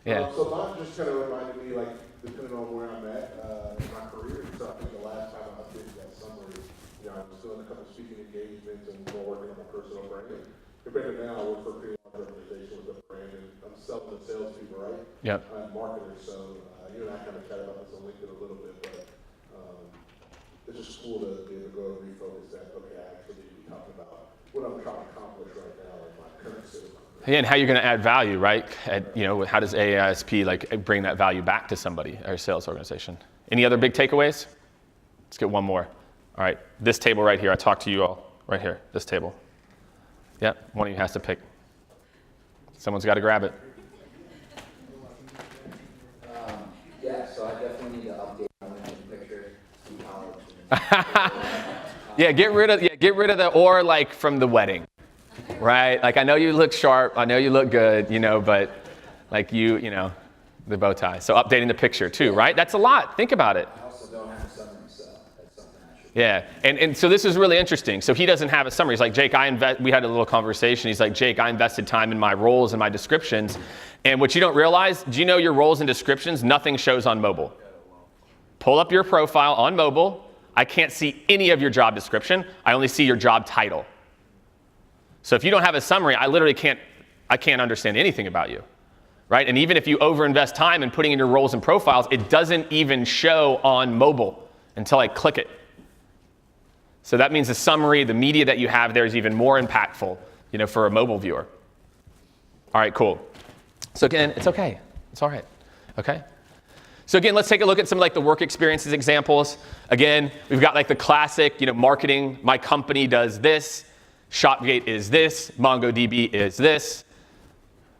[SPEAKER 1] Yeah.
[SPEAKER 12] So mine just kind of reminded me, like, depending on where I'm at in my career. So I think the last time I updated that summary, you know, I was doing a couple speaking engagements and more working on my personal brand. And compared to now, I work for a pretty large organization with a brand, and I'm selling to salespeople, right?
[SPEAKER 1] Yep.
[SPEAKER 12] I'm marketers, so you and I kind of chatted about this on LinkedIn a little bit, but it's just cool to be able to go and refocus that. Okay, I actually need to be talking about what I'm trying to accomplish right now in my current city.
[SPEAKER 1] Yeah, and how you're going to add value, right? You know, how does AISP like bring that value back to somebody or a sales organization? Any other big takeaways? Let's get one more. All right, this table right here. I talked to you all right here. This table. Yeah, one of you has to pick. Someone's got to grab it.
[SPEAKER 2] Yeah, so I definitely need to update my LinkedIn picture from college.
[SPEAKER 1] Yeah, get rid of the or like from the wedding. Right? Like, I know you look sharp. I know you look good, you know, but like you know, the bow tie. So updating the picture too, right? That's a lot. Think about it.
[SPEAKER 2] I also don't have a summary, so that's something I should.
[SPEAKER 1] Yeah. And so this is really interesting. So he doesn't have a summary. He's like, Jake, we had a little conversation. He's like, Jake, I invested time in my roles and my descriptions. And what you don't realize, do you know your roles and descriptions, nothing shows on mobile. Pull up your profile on mobile. I can't see any of your job description. I only see your job title. So if you don't have a summary, I literally can't understand anything about you, right? And even if you overinvest time in putting in your roles and profiles, it doesn't even show on mobile until I click it. So that means the summary, the media that you have there is even more impactful, you know, for a mobile viewer. All right, cool. So again, it's okay. It's all right, okay? So again, let's take a look at some of like the work experiences examples. Again, we've got like the classic, you know, marketing, my company does this. Shopgate is this, MongoDB is this,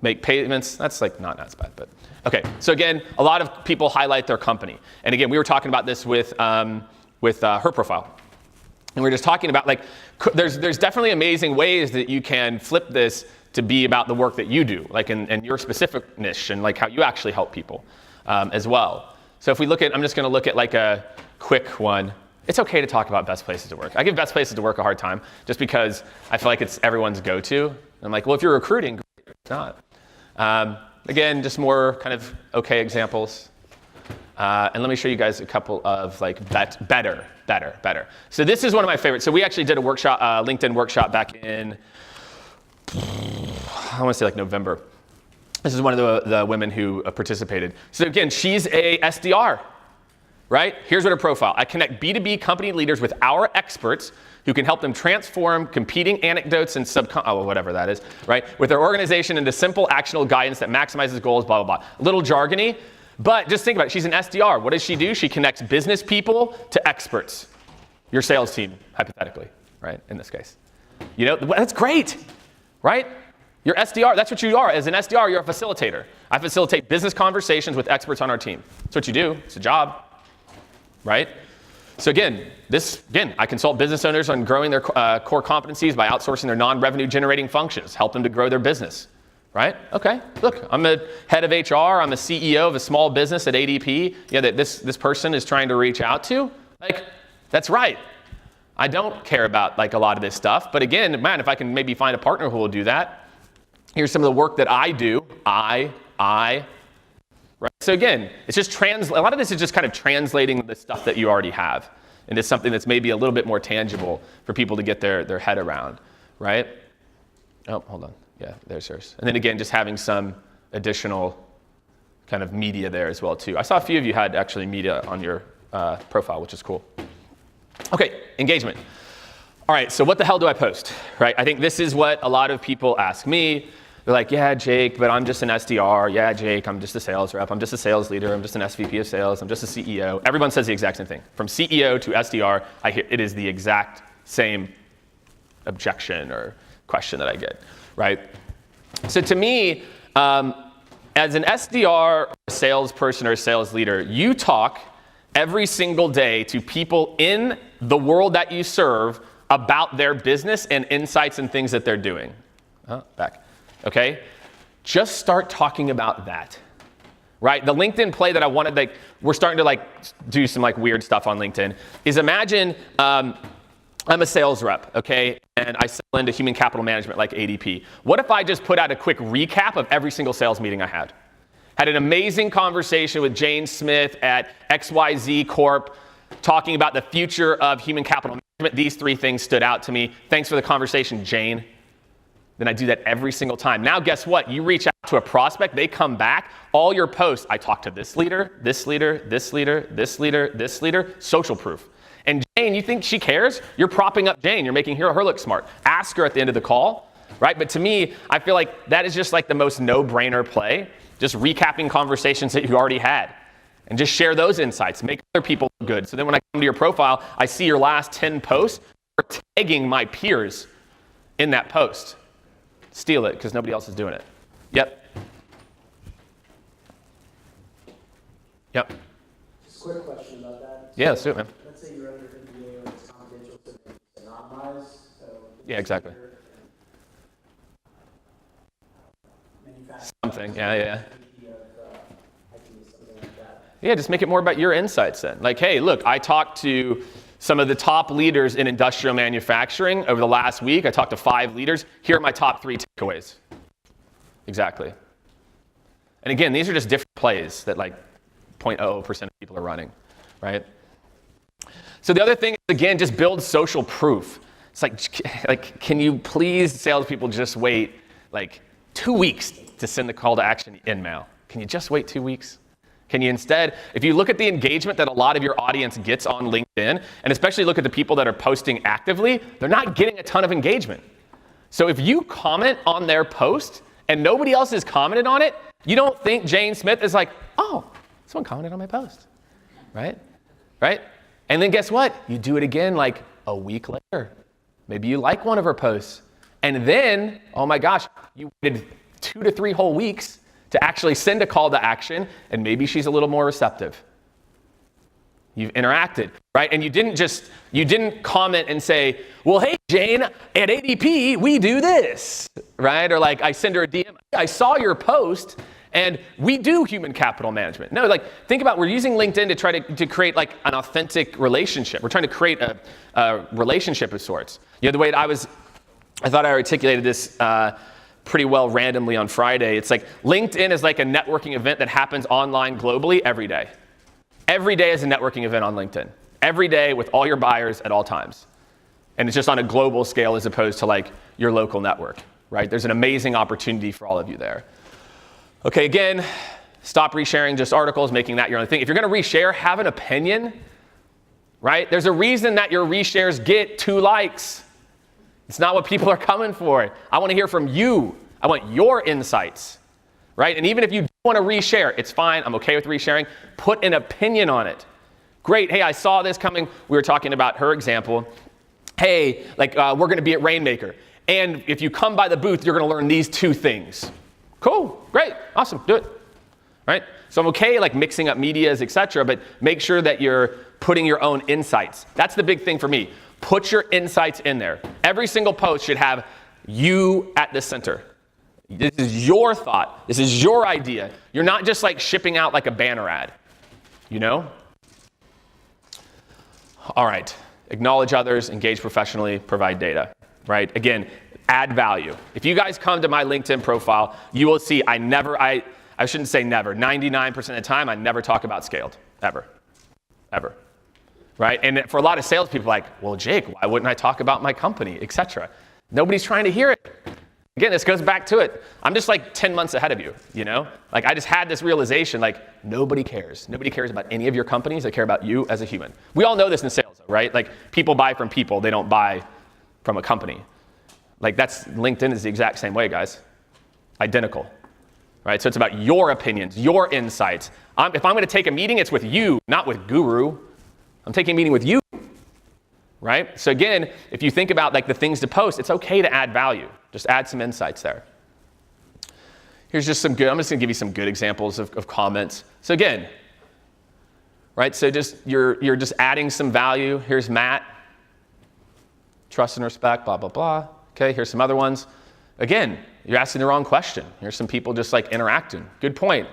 [SPEAKER 1] make payments, that's like not as bad, but okay. So again, a lot of people highlight their company. And again, we were talking about this with her profile. And we were just talking about like, there's definitely amazing ways that you can flip this to be about the work that you do, like in your specific niche and like how you actually help people as well. So if we look at, I'm just gonna look at like a quick one. It's okay to talk about best places to work. I give best places to work a hard time just because I feel like it's everyone's go-to. I'm like, well, if you're recruiting, great. It's not. Again, just more kind of okay examples. And let me show you guys a couple of like better. So this is one of my favorites. So we actually did a workshop, LinkedIn workshop back in, I want to say like November. This is one of the women who participated. So again, she's a SDR. Right? Here's what her profile. I connect B2B company leaders with our experts who can help them transform competing anecdotes and whatever that is, right? With their organization into simple, actionable guidance that maximizes goals, blah, blah, blah. A little jargony, but just think about it. She's an SDR. What does she do? She connects business people to experts. Your sales team, hypothetically, right? In this case. You know, that's great, right? You're SDR, that's what you are. As an SDR, you're a facilitator. I facilitate business conversations with experts on our team. That's what you do. It's a job. Right? So again, I consult business owners on growing their core competencies by outsourcing their non-revenue generating functions, help them to grow their business. Right? Okay, look, I'm a head of HR, I'm a CEO of a small business at ADP, that this person is trying to reach out to. Like, that's right. I don't care about like a lot of this stuff, but again, man, if I can maybe find a partner who will do that, here's some of the work that I do. Right? So again, it's just a lot of this is just kind of translating the stuff that you already have into something that's maybe a little bit more tangible for people to get their head around, right? Oh, hold on. Yeah, there's hers. And then again, just having some additional kind of media there as well too. I saw a few of you had actually media on your profile, which is cool. Okay, engagement. All right, so what the hell do I post, right? I think this is what a lot of people ask me. They're like, yeah, Jake, but I'm just an SDR. Yeah, Jake, I'm just a sales rep. I'm just a sales leader. I'm just an SVP of sales. I'm just a CEO. Everyone says the exact same thing. From CEO to SDR, I hear it is the exact same objection or question that I get, right? So to me, as an SDR, a salesperson, or a sales leader, you talk every single day to people in the world that you serve about their business and insights and things that they're doing. Back. Okay? Just start talking about that. Right? The LinkedIn play that I wanted, like, we're starting to like do some like weird stuff on LinkedIn, is imagine I'm a sales rep, okay? And I sell into human capital management like ADP. What if I just put out a quick recap of every single sales meeting I had? Had an amazing conversation with Jane Smith at XYZ Corp, talking about the future of human capital management. These 3 things stood out to me. Thanks for the conversation, Jane. Then I do that every single time. Now guess what? You reach out to a prospect, they come back, all your posts, I talk to this leader, this leader, this leader, this leader, this leader, social proof. And Jane, you think she cares? You're propping up Jane. You're making her look smart. Ask her at the end of the call, right? But to me, I feel like that is just like the most no-brainer play. Just recapping conversations that you already had. And just share those insights. Make other people look good. So then when I come to your profile, I see your last 10 posts. You're tagging my peers in that post. Steal it, because nobody else is doing it. Yep. Yep.
[SPEAKER 13] Just a quick question about that.
[SPEAKER 1] Yeah, let's do it, man.
[SPEAKER 13] Let's say you're under NDA or it's confidential, so it's anonymized. So
[SPEAKER 1] Yeah, exactly. Something, yeah. Yeah, just make it more about your insights then. Like, hey, look, I talked to some of the top leaders in industrial manufacturing over the last week. I talked to 5 leaders. Here are my top 3 takeaways. Exactly. And again, these are just different plays that like 0.00% of people are running, right? So the other thing is, again, just build social proof. It's like, can you please, salespeople, just wait like 2 weeks to send the call to action in mail? Can you just wait 2 weeks? Can you instead, if you look at the engagement that a lot of your audience gets on LinkedIn, and especially look at the people that are posting actively, they're not getting a ton of engagement. So if you comment on their post and nobody else has commented on it, you don't think Jane Smith is like, oh, someone commented on my post, right? Right? And then guess what? You do it again like a week later. Maybe you like one of her posts. And then, oh my gosh, you waited 2 to 3 whole weeks to actually send a call to action, and maybe she's a little more receptive. You've interacted, right? And you didn't comment and say, well, hey, Jane, at ADP, we do this, right? Or like, I send her a DM, I saw your post, and we do human capital management. No, like, think about, we're using LinkedIn to try to create like an authentic relationship. We're trying to create a relationship of sorts. You know, the way I thought I articulated this pretty well randomly on Friday. It's like LinkedIn is like a networking event that happens online globally every day. Every day is a networking event on LinkedIn. Every day with all your buyers at all times. And it's just on a global scale as opposed to like your local network, right? There's an amazing opportunity for all of you there. Okay, again, stop resharing just articles, making that your own thing. If you're gonna reshare, have an opinion, right? There's a reason that your reshares get 2 likes. It's not what people are coming for. I want to hear from you. I want your insights, right? And even if you don't want to reshare, it's fine. I'm okay with resharing. Put an opinion on it. Great. Hey, I saw this coming. We were talking about her example. Hey, like we're going to be at Rainmaker. And if you come by the booth, you're going to learn these 2 things. Cool. Great. Awesome. Do it. Right? So I'm okay like mixing up medias, etc., but make sure that you're putting your own insights. That's the big thing for me. Put your insights in there. Every single post should have you at the center. This is your thought. This is your idea. You're not just like shipping out like a banner ad, you know? All right. Acknowledge others, engage professionally, provide data, right? Again, add value. If you guys come to my LinkedIn profile, you will see I shouldn't say never. 99% of the time, I never talk about Scaled, ever. Right? And for a lot of salespeople, like, well, Jake, why wouldn't I talk about my company, etc.? Nobody's trying to hear it. Again, this goes back to it. I'm just like 10 months ahead of you, you know? Like I just had this realization, like nobody cares. Nobody cares about any of your companies. They care about you as a human. We all know this in sales, right? Like people buy from people. They don't buy from a company. Like LinkedIn is the exact same way, guys. Identical, right? So it's about your opinions, your insights. If I'm gonna take a meeting, it's with you, not with Guru. I'm taking a meeting with you, right? So again, if you think about like the things to post, it's okay to add value. Just add some insights there. Here's just some good, I'm just gonna give you some good examples of comments. So again, right, so you're just adding some value. Here's Matt, trust and respect, blah, blah, blah. Okay, here's some other ones. Again, you're asking the wrong question. Here's some people just like interacting. Good point.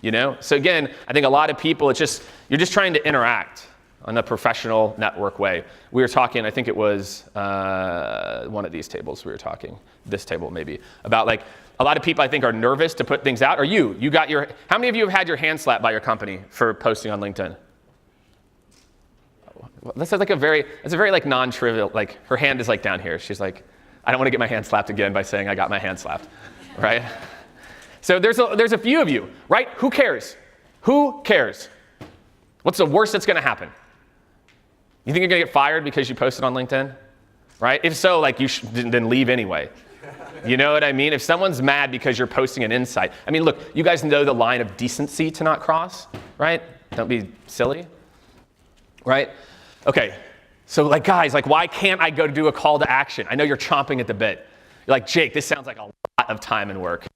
[SPEAKER 1] You know, so again, I think a lot of people, you're just trying to interact on a professional network way. We were talking, I think it was one of these tables we were talking, this table maybe, about like a lot of people I think are nervous to put things out. Or how many of you have had your hand slapped by your company for posting on LinkedIn? That's like a very like non-trivial, like her hand is like down here. She's like, I don't want to get my hand slapped again by saying I got my hand slapped, right? So there's a few of you, right? Who cares? Who cares? What's the worst that's gonna happen? You think you're gonna get fired because you posted on LinkedIn? Right? If so, like you then leave anyway. You know what I mean? If someone's mad because you're posting an insight, I mean, look, you guys know the line of decency to not cross, right? Don't be silly, right? Okay, so like guys, like why can't I go to do a call to action? I know you're chomping at the bit. You're like, Jake, this sounds like a lot of time and work.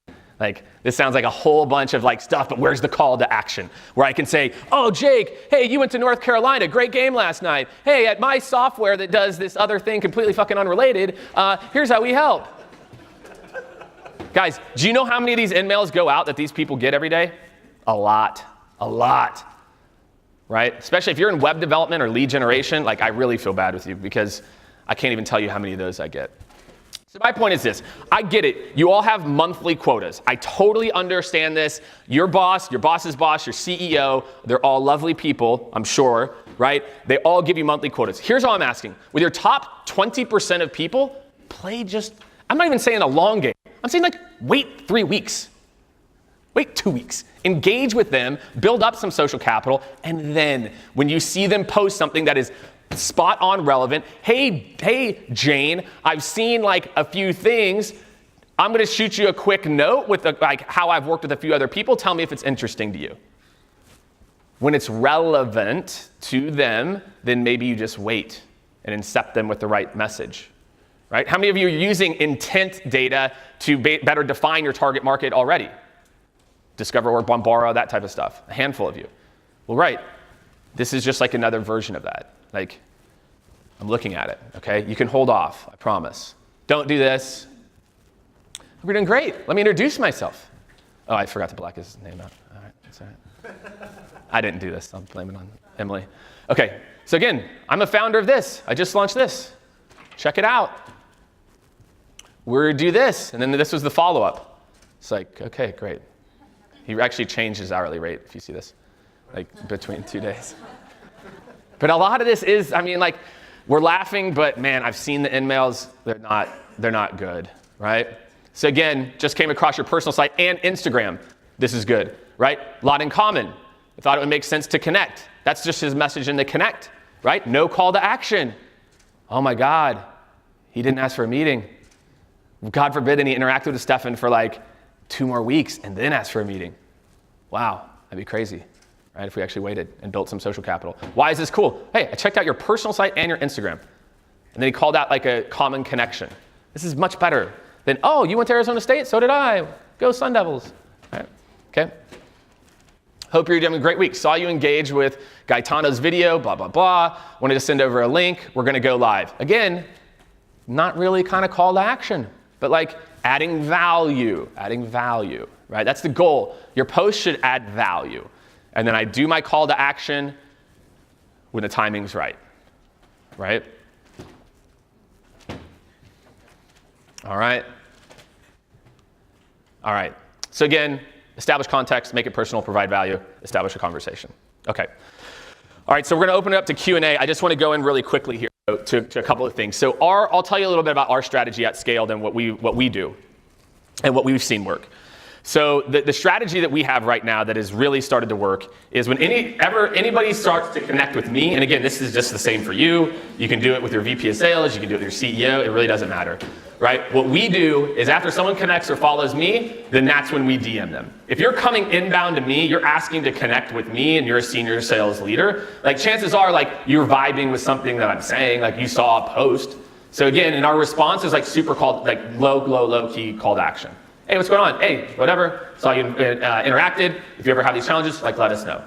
[SPEAKER 1] Like, this sounds like a whole bunch of like stuff, but where's the call to action? Where I can say, oh, Jake, hey, you went to North Carolina, great game last night. Hey, at my software that does this other thing completely fucking unrelated, here's how we help. Guys, do you know how many of these emails go out that these people get every day? A lot, right? Especially if you're in web development or lead generation, like I really feel bad with you because I can't even tell you how many of those I get. So my point is this, I get it. You all have monthly quotas. I totally understand this. Your boss, your boss's boss, your CEO, they're all lovely people, I'm sure, right? They all give you monthly quotas. Here's all I'm asking. With your top 20% of people, I'm not even saying a long game. I'm saying like, wait 3 weeks. Wait 2 weeks. Engage with them, build up some social capital, and then when you see them post something that is spot on relevant, hey Jane, I've seen like a few things. I'm gonna shoot you a quick note with like how I've worked with a few other people. Tell me if it's interesting to you. When it's relevant to them, then maybe you just wait and incept them with the right message, right? How many of you are using intent data to better define your target market already? Discover or Bombara, that type of stuff. A handful of you. Well, right. This is just like another version of that. Like, I'm looking at it, okay? You can hold off, I promise. Don't do this. We're doing great. Let me introduce myself. Oh, I forgot to black his name out. All right, that's all right. I didn't do this. I'll blame it on Emily. Okay, so again, I'm a founder of this. I just launched this. Check it out. We're gonna do this, and then this was the follow-up. It's like, okay, great. He actually changed his hourly rate, if you see this, like between 2 days. But a lot of this is, I mean, like, we're laughing, but man, I've seen the emails. They're not good, right? So again, just came across your personal site and Instagram. This is good, right? A lot in common. I thought it would make sense to connect. That's just his message in the connect, right? No call to action. Oh my God, he didn't ask for a meeting. God forbid any interacted with Stefan for like 2 more weeks and then asked for a meeting. Wow, that'd be crazy. Right, if we actually waited and built some social capital. Why is this cool? Hey, I checked out your personal site and your Instagram. And then he called out like a common connection. This is much better than, oh, you went to Arizona State? So did I. Go Sun Devils. All right, okay. Hope you're having a great week. Saw you engage with Gaetano's video, blah, blah, blah. Wanted to send over a link. We're gonna go live. Again, not really kind of call to action, but like adding value, right? That's the goal. Your post should add value. And then I do my call to action when the timing's right? All right. So again, establish context, make it personal, provide value, establish a conversation. Okay. All right, so we're gonna open it up to Q&A. I just wanna go in really quickly here. to a couple of things. So I'll tell you a little bit about our strategy at Skaled and what we do and what we've seen work. So the strategy that we have right now that has really started to work is when anybody starts to connect with me, and again, this is just the same for you. You can do it with your VP of sales, you can do it with your CEO, it really doesn't matter, right? What we do is after someone connects or follows me, then that's when we DM them. If you're coming inbound to me, you're asking to connect with me and you're a senior sales leader, like chances are like you're vibing with something that I'm saying, like you saw a post. So again, and our response is like super low key call to action. Hey, what's going on? Hey, whatever. Saw you interacted. If you ever have these challenges, like let us know.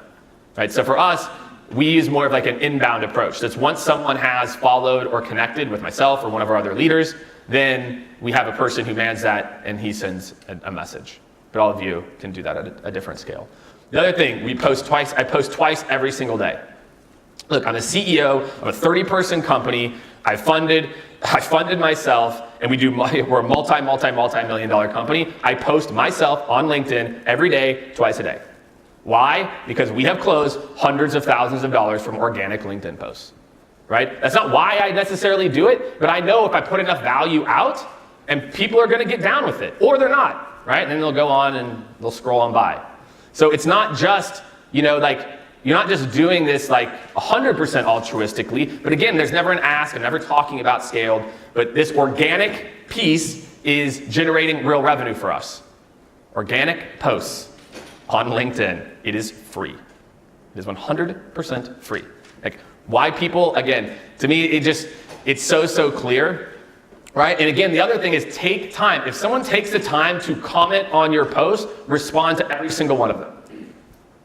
[SPEAKER 1] Right? So for us, we use more of like an inbound approach. So it's once someone has followed or connected with myself or one of our other leaders, then we have a person who mans that and he sends a message. But all of you can do that at a different scale. The other thing, we post twice. I post twice every single day. Look, I'm the CEO of a 30-person company. I funded myself, and we're a multi-million-dollar company. I post myself on LinkedIn every day, twice a day. Why? Because we have closed hundreds of thousands of dollars from organic LinkedIn posts, right? That's not why I necessarily do it, but I know if I put enough value out, and people are gonna get down with it, or they're not, right? And then they'll go on and they'll scroll on by. So it's not just, you're not just doing this like 100% altruistically, but again, there's never an ask. I'm never talking about Skaled, but this organic piece is generating real revenue for us. Organic posts on LinkedIn, it is free. It is 100% free. Like why people, again, to me, it's so clear, right? And again, the other thing is take time. If someone takes the time to comment on your post, respond to every single one of them.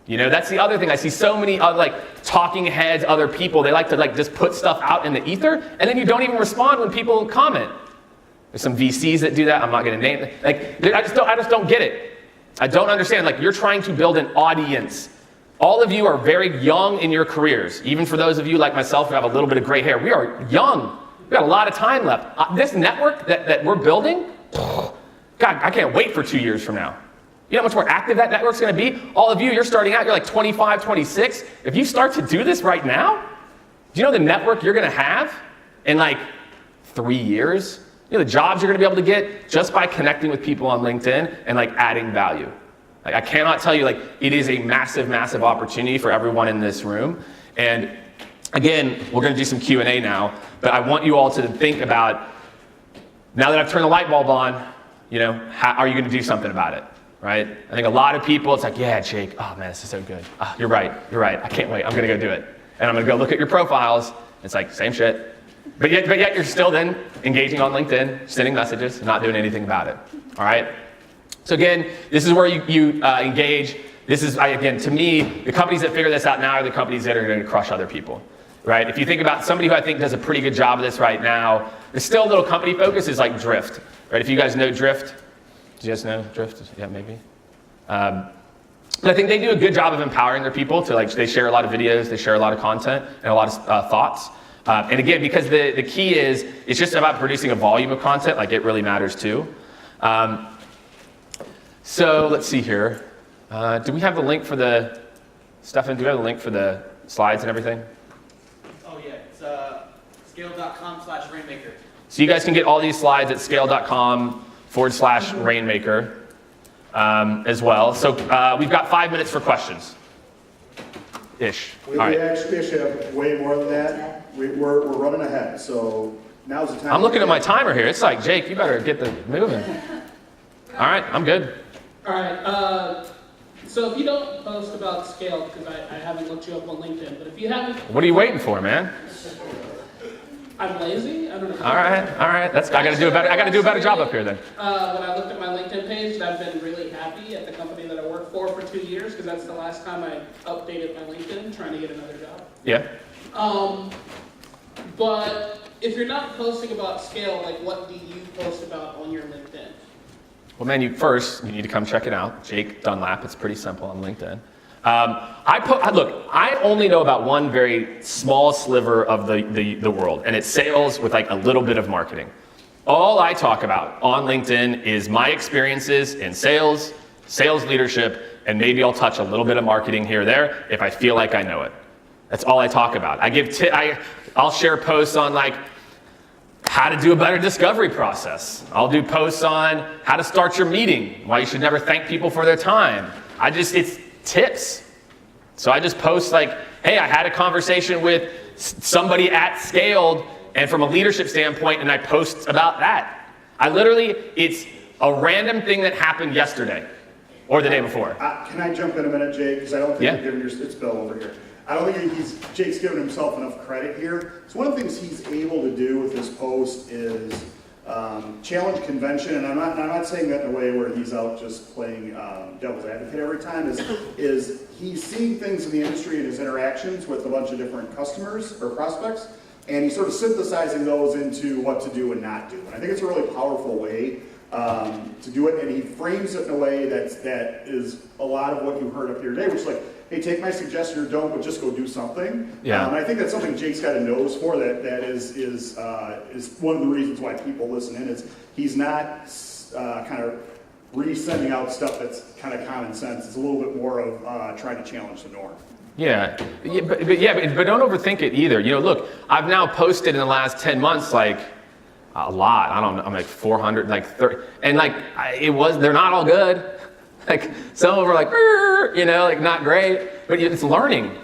[SPEAKER 1] That's the other thing. I see so many other talking heads, other people, they like to just put stuff out in the ether, and then you don't even respond when people comment. There's some VCs that do that. I'm not going to name them. I just don't get it. I don't understand. You're trying to build an audience. All of you are very young in your careers. Even for those of you like myself who have a little bit of gray hair, we are young. We got a lot of time left. This network that we're building, God, I can't wait for 2 years from now. You know how much more active that network's going to be? All of you, you're starting out, you're like 25, 26. If you start to do this right now, do you know the network you're going to have in 3 years? The jobs you're going to be able to get just by connecting with people on LinkedIn and adding value. I cannot tell you, it is a massive opportunity for everyone in this room. And again, we're going to do some Q&A now, but I want you all to think about, now that I've turned the light bulb on, how are you going to do something about it? Right? I think a lot of people, it's yeah, Jake, oh man, this is so good. Oh, you're right. I can't wait. I'm going to go do it. And I'm going to go look at your profiles. It's same shit. But yet you're still then engaging on LinkedIn, sending messages, not doing anything about it. All right? So again, this is where you engage. This is, again, to me, the companies that figure this out now are the companies that are going to crush other people. Right? If you think about somebody who I think does a pretty good job of this right now, there's still a little company focus is Drift. Right? If you guys know Drift, do you guys know Drift? Yeah, maybe. But I think they do a good job of empowering their people to they share a lot of videos, they share a lot of content and a lot of thoughts. And again, because the key is, it's just about producing a volume of content, it really matters too. So let's see here. Do we have the link for Stefan, do we have the link for the slides and everything?
[SPEAKER 14] Oh yeah, it's scale.com/Rainmaker.
[SPEAKER 1] So you guys can get all these slides at scale.com/Rainmaker as well. So we've got 5 minutes for questions. Ish.
[SPEAKER 10] We actually have way more than that. We're running ahead, so now's the time.
[SPEAKER 1] I'm looking at my timer here. It's Jake, you better get the moving. All right, I'm good.
[SPEAKER 5] All right. So if you don't post about Skaled, because I haven't looked you up on LinkedIn, but if you haven't...
[SPEAKER 1] What are you waiting for, man?
[SPEAKER 5] I'm lazy. I don't know.
[SPEAKER 1] All right. I got to do a better job up here then.
[SPEAKER 5] When I looked at my LinkedIn page, I've been really happy at the company that I work for 2 years, because that's the last time I updated my LinkedIn, trying to get another job.
[SPEAKER 1] Yeah.
[SPEAKER 5] But if you're not posting about Skaled, what do you post about on your LinkedIn?
[SPEAKER 1] Well, man, you need to come check it out. Jake Dunlap. It's pretty simple on LinkedIn. I only know about one very small sliver of the world, and it's sales with a little bit of marketing. All I talk about on LinkedIn is my experiences in sales leadership, and maybe I'll touch a little bit of marketing here or there if I feel like I know it. That's all I talk about. I'll share posts on like how to do a better discovery process. I'll do posts on how to start your meeting, why you should never thank people for their time. It's tips. So I just post like, hey, I had a conversation with somebody at Skaled, and from a leadership standpoint, and I post about that. It's a random thing that happened yesterday or the day before.
[SPEAKER 10] Can I jump in a minute, Jake? Because I don't think you're giving it's Bill over here. I don't think Jake's giving himself enough credit here. So one of the things he's able to do with his post is challenge convention, and I'm not saying that in a way where he's out just playing devil's advocate every time. Is he's seeing things in the industry and his interactions with a bunch of different customers or prospects, and he's sort of synthesizing those into what to do and not do. And I think it's a really powerful way to do it, and he frames it in a way that is a lot of what you heard up here today, which is like, hey, take my suggestion or don't, but just go do something.
[SPEAKER 1] Yeah.
[SPEAKER 10] And I think that's something Jake's got a nose for. That is one of the reasons why people listen in. Is he's not kind of re-sending out stuff that's kind of common sense. It's a little bit more of trying to challenge the norm.
[SPEAKER 1] Yeah, but don't overthink it either. You know, look, I've now posted in the last 10 months like a lot. I don't know, I'm like 400, like 30, and like they're not all good. Like some of them are like, you know, like not great, but it's learning.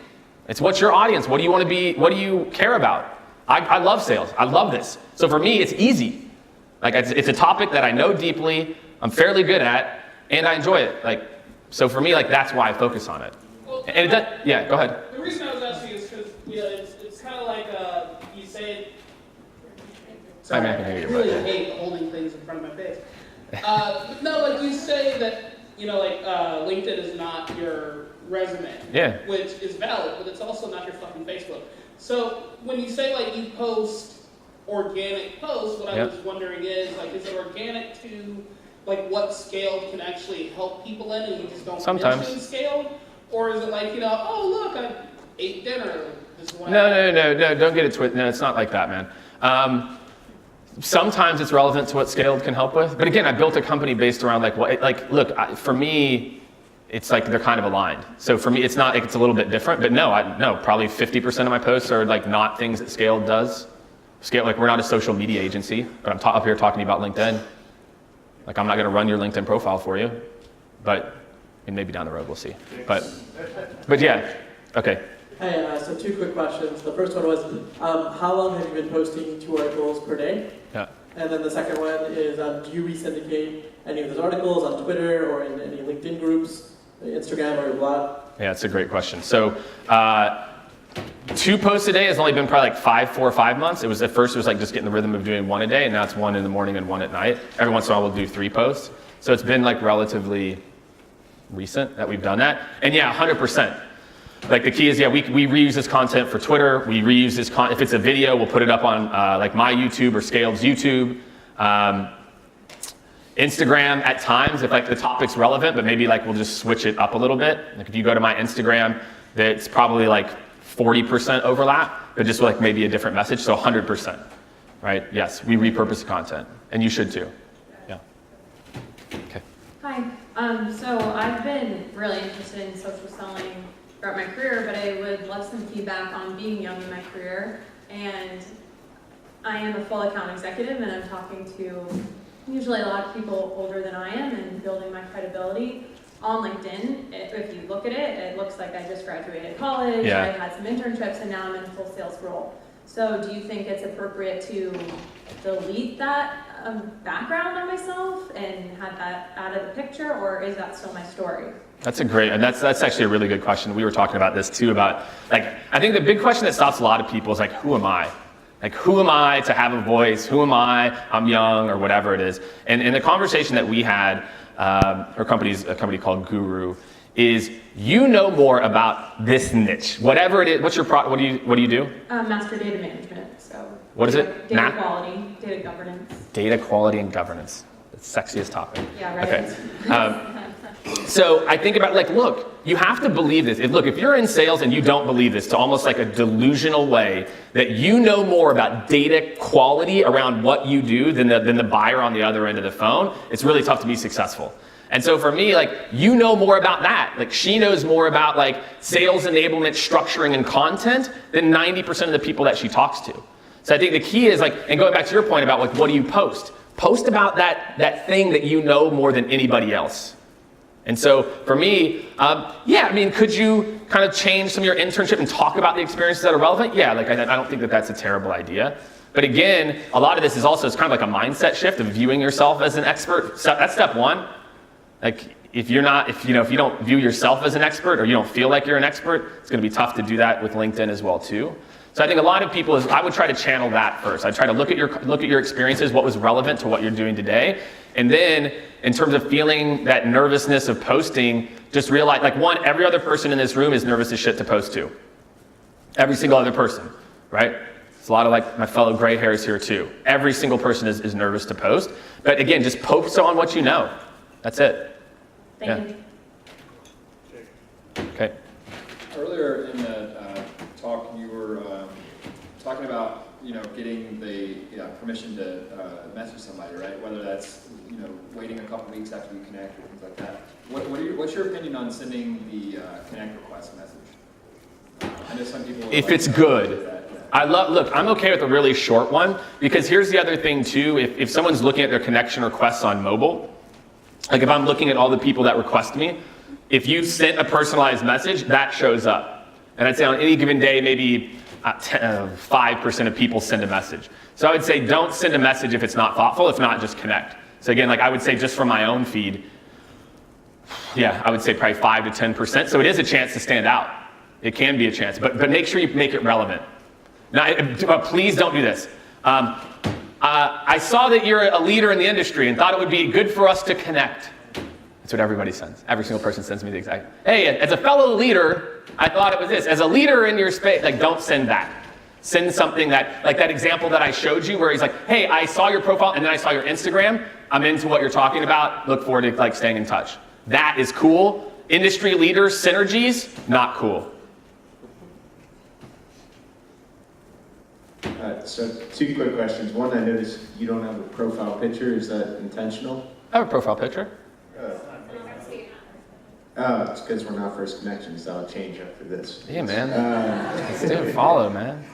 [SPEAKER 1] It's what's your audience? What do you want to be? What do you care about? I love sales. I love this. So for me, it's easy. Like it's a topic that I know deeply, I'm fairly good at, and I enjoy it. Like, so for me, like that's why I focus on it.
[SPEAKER 5] Well,
[SPEAKER 1] and it does, yeah, go ahead.
[SPEAKER 5] The reason I was asking is because it's kind of like you say. Sorry, I really hate holding things in front of my face. No, like you say that. LinkedIn is not your resume, which is valid, but it's also not your fucking Facebook. So when you say like you post organic posts, what I was wondering is like, is it organic to like what Skaled can actually help people in, and you just don't mention Skaled, or is it like oh look, I ate dinner. This is what
[SPEAKER 1] No, don't get it twisted. No, it's not like that, man. Sometimes it's relevant to what Skaled can help with, but again, I built a company based around for me, it's like they're kind of aligned. So for me, it's not, it's a little bit different, but no, probably 50% of my posts are like not things that Skaled does. Like we're not a social media agency, but I'm up here talking about LinkedIn. Like I'm not gonna run your LinkedIn profile for you, but maybe down the road we'll see. But yeah, okay.
[SPEAKER 14] Hey, so 2 quick questions. The first one was, how long have you been posting 2 articles per day?
[SPEAKER 1] Yeah.
[SPEAKER 14] And then the second one is, do you re-syndicate any of those articles on Twitter or in any LinkedIn groups, Instagram or your blog?
[SPEAKER 1] Yeah, that's a great question. So 2 posts a day has only been probably like 4 or 5 months. At first it was like just getting the rhythm of doing 1 a day, and now it's 1 in the morning and 1 at night. Every once in a while we'll do 3 posts. So it's been like relatively recent that we've done that. And yeah, 100%. Like the key is, we reuse this content for Twitter. We reuse this if it's a video, we'll put it up on like my YouTube or Skaled's YouTube. Instagram at times, if like the topic's relevant, but maybe like we'll just switch it up a little bit. Like if you go to my Instagram, that's probably like 40% overlap, but just like maybe a different message, so 100%, right? Yes, we repurpose the content, and you should too. Yeah. Okay.
[SPEAKER 15] Hi. So I've been really interested in social selling throughout my career, but I would love some feedback on being young in my career. And I am a full account executive, and I'm talking to usually a lot of people older than I am and building my credibility. On LinkedIn, if you look at it, it looks like I just graduated college, I had some internships, and now I'm in a full sales role. So do you think it's appropriate to delete that background on myself and have that out of the picture, or is that still my story?
[SPEAKER 1] That's that's actually a really good question. We were talking about this too, about like, I think the big question that stops a lot of people is like, who am I? Like, who am I to have a voice? Who am I? I'm young, or whatever it is. And in the conversation that we had, a company called Guru, is you know more about this niche, whatever it is. What's your what do you do?
[SPEAKER 15] Master data management. So
[SPEAKER 1] what is it?
[SPEAKER 15] Data quality, data governance.
[SPEAKER 1] Data quality and governance. The sexiest topic.
[SPEAKER 15] Yeah, right.
[SPEAKER 1] Okay. So I think about like, look, you have to believe this. If you're in sales and you don't believe this to almost like a delusional way that you know more about data quality around what you do than the buyer on the other end of the phone, it's really tough to be successful. And so for me, like, you know more about that. Like, she knows more about like sales enablement, structuring, and content than 90% of the people that she talks to. So I think the key is like, and going back to your point about like, what do you post? Post about that thing that you know more than anybody else. And so for me, yeah, I mean, could you kind of change some of your internship and talk about the experiences that are relevant? Yeah, like I don't think that that's a terrible idea. But again, a lot of this is also, it's kind of like a mindset shift of viewing yourself as an expert. So that's step one. Like if you don't view yourself as an expert or you don't feel like you're an expert, it's going to be tough to do that with LinkedIn as well too. So I think a lot of people I would try to channel that first. I'd try to look at your experiences, what was relevant to what you're doing today. And then in terms of feeling that nervousness of posting, just realize, like, one, every other person in this room is nervous as shit to post to. Every single other person, right? It's a lot of like my fellow gray hairs here too. Every single person is nervous to post. But again, just post on what you know. That's it.
[SPEAKER 15] Thank you.
[SPEAKER 1] Okay.
[SPEAKER 16] Earlier in the talk, you were talking about getting the permission to message somebody, right? Whether that's waiting a couple weeks after you connect or things like that. What's your opinion on sending the connect request message? I know some people.
[SPEAKER 1] If it's good. Look, I'm okay with a really short one, because here's the other thing too. If someone's looking at their connection requests on mobile, like if I'm looking at all the people that request me, if you sent a personalized message, that shows up. And I'd say on any given day, maybe 5% of people send a message. So I would say don't send a message if it's not thoughtful, if not, just connect. So again, like I would say just from my own feed, yeah, I would say probably 5 to 10%. So it is a chance to stand out. It can be a chance, but make sure you make it relevant. Now, please don't do this. I saw that you're a leader in the industry and thought it would be good for us to connect. That's what everybody sends. Every single person sends me the exact. Hey, as a fellow leader, I thought it was this. As a leader in your space, like don't send that. Send something that, like that example that I showed you where he's like, hey, I saw your profile and then I saw your Instagram. I'm into what you're talking about. Look forward to like staying in touch. That is cool. Industry leaders, synergies, not cool.
[SPEAKER 17] So 2 quick questions. One, I noticed you don't have a profile picture. Is that intentional?
[SPEAKER 1] I have a profile picture.
[SPEAKER 17] It's because we're not first connections, so I'll change after this.
[SPEAKER 1] Yeah, man. Let's do a follow, man.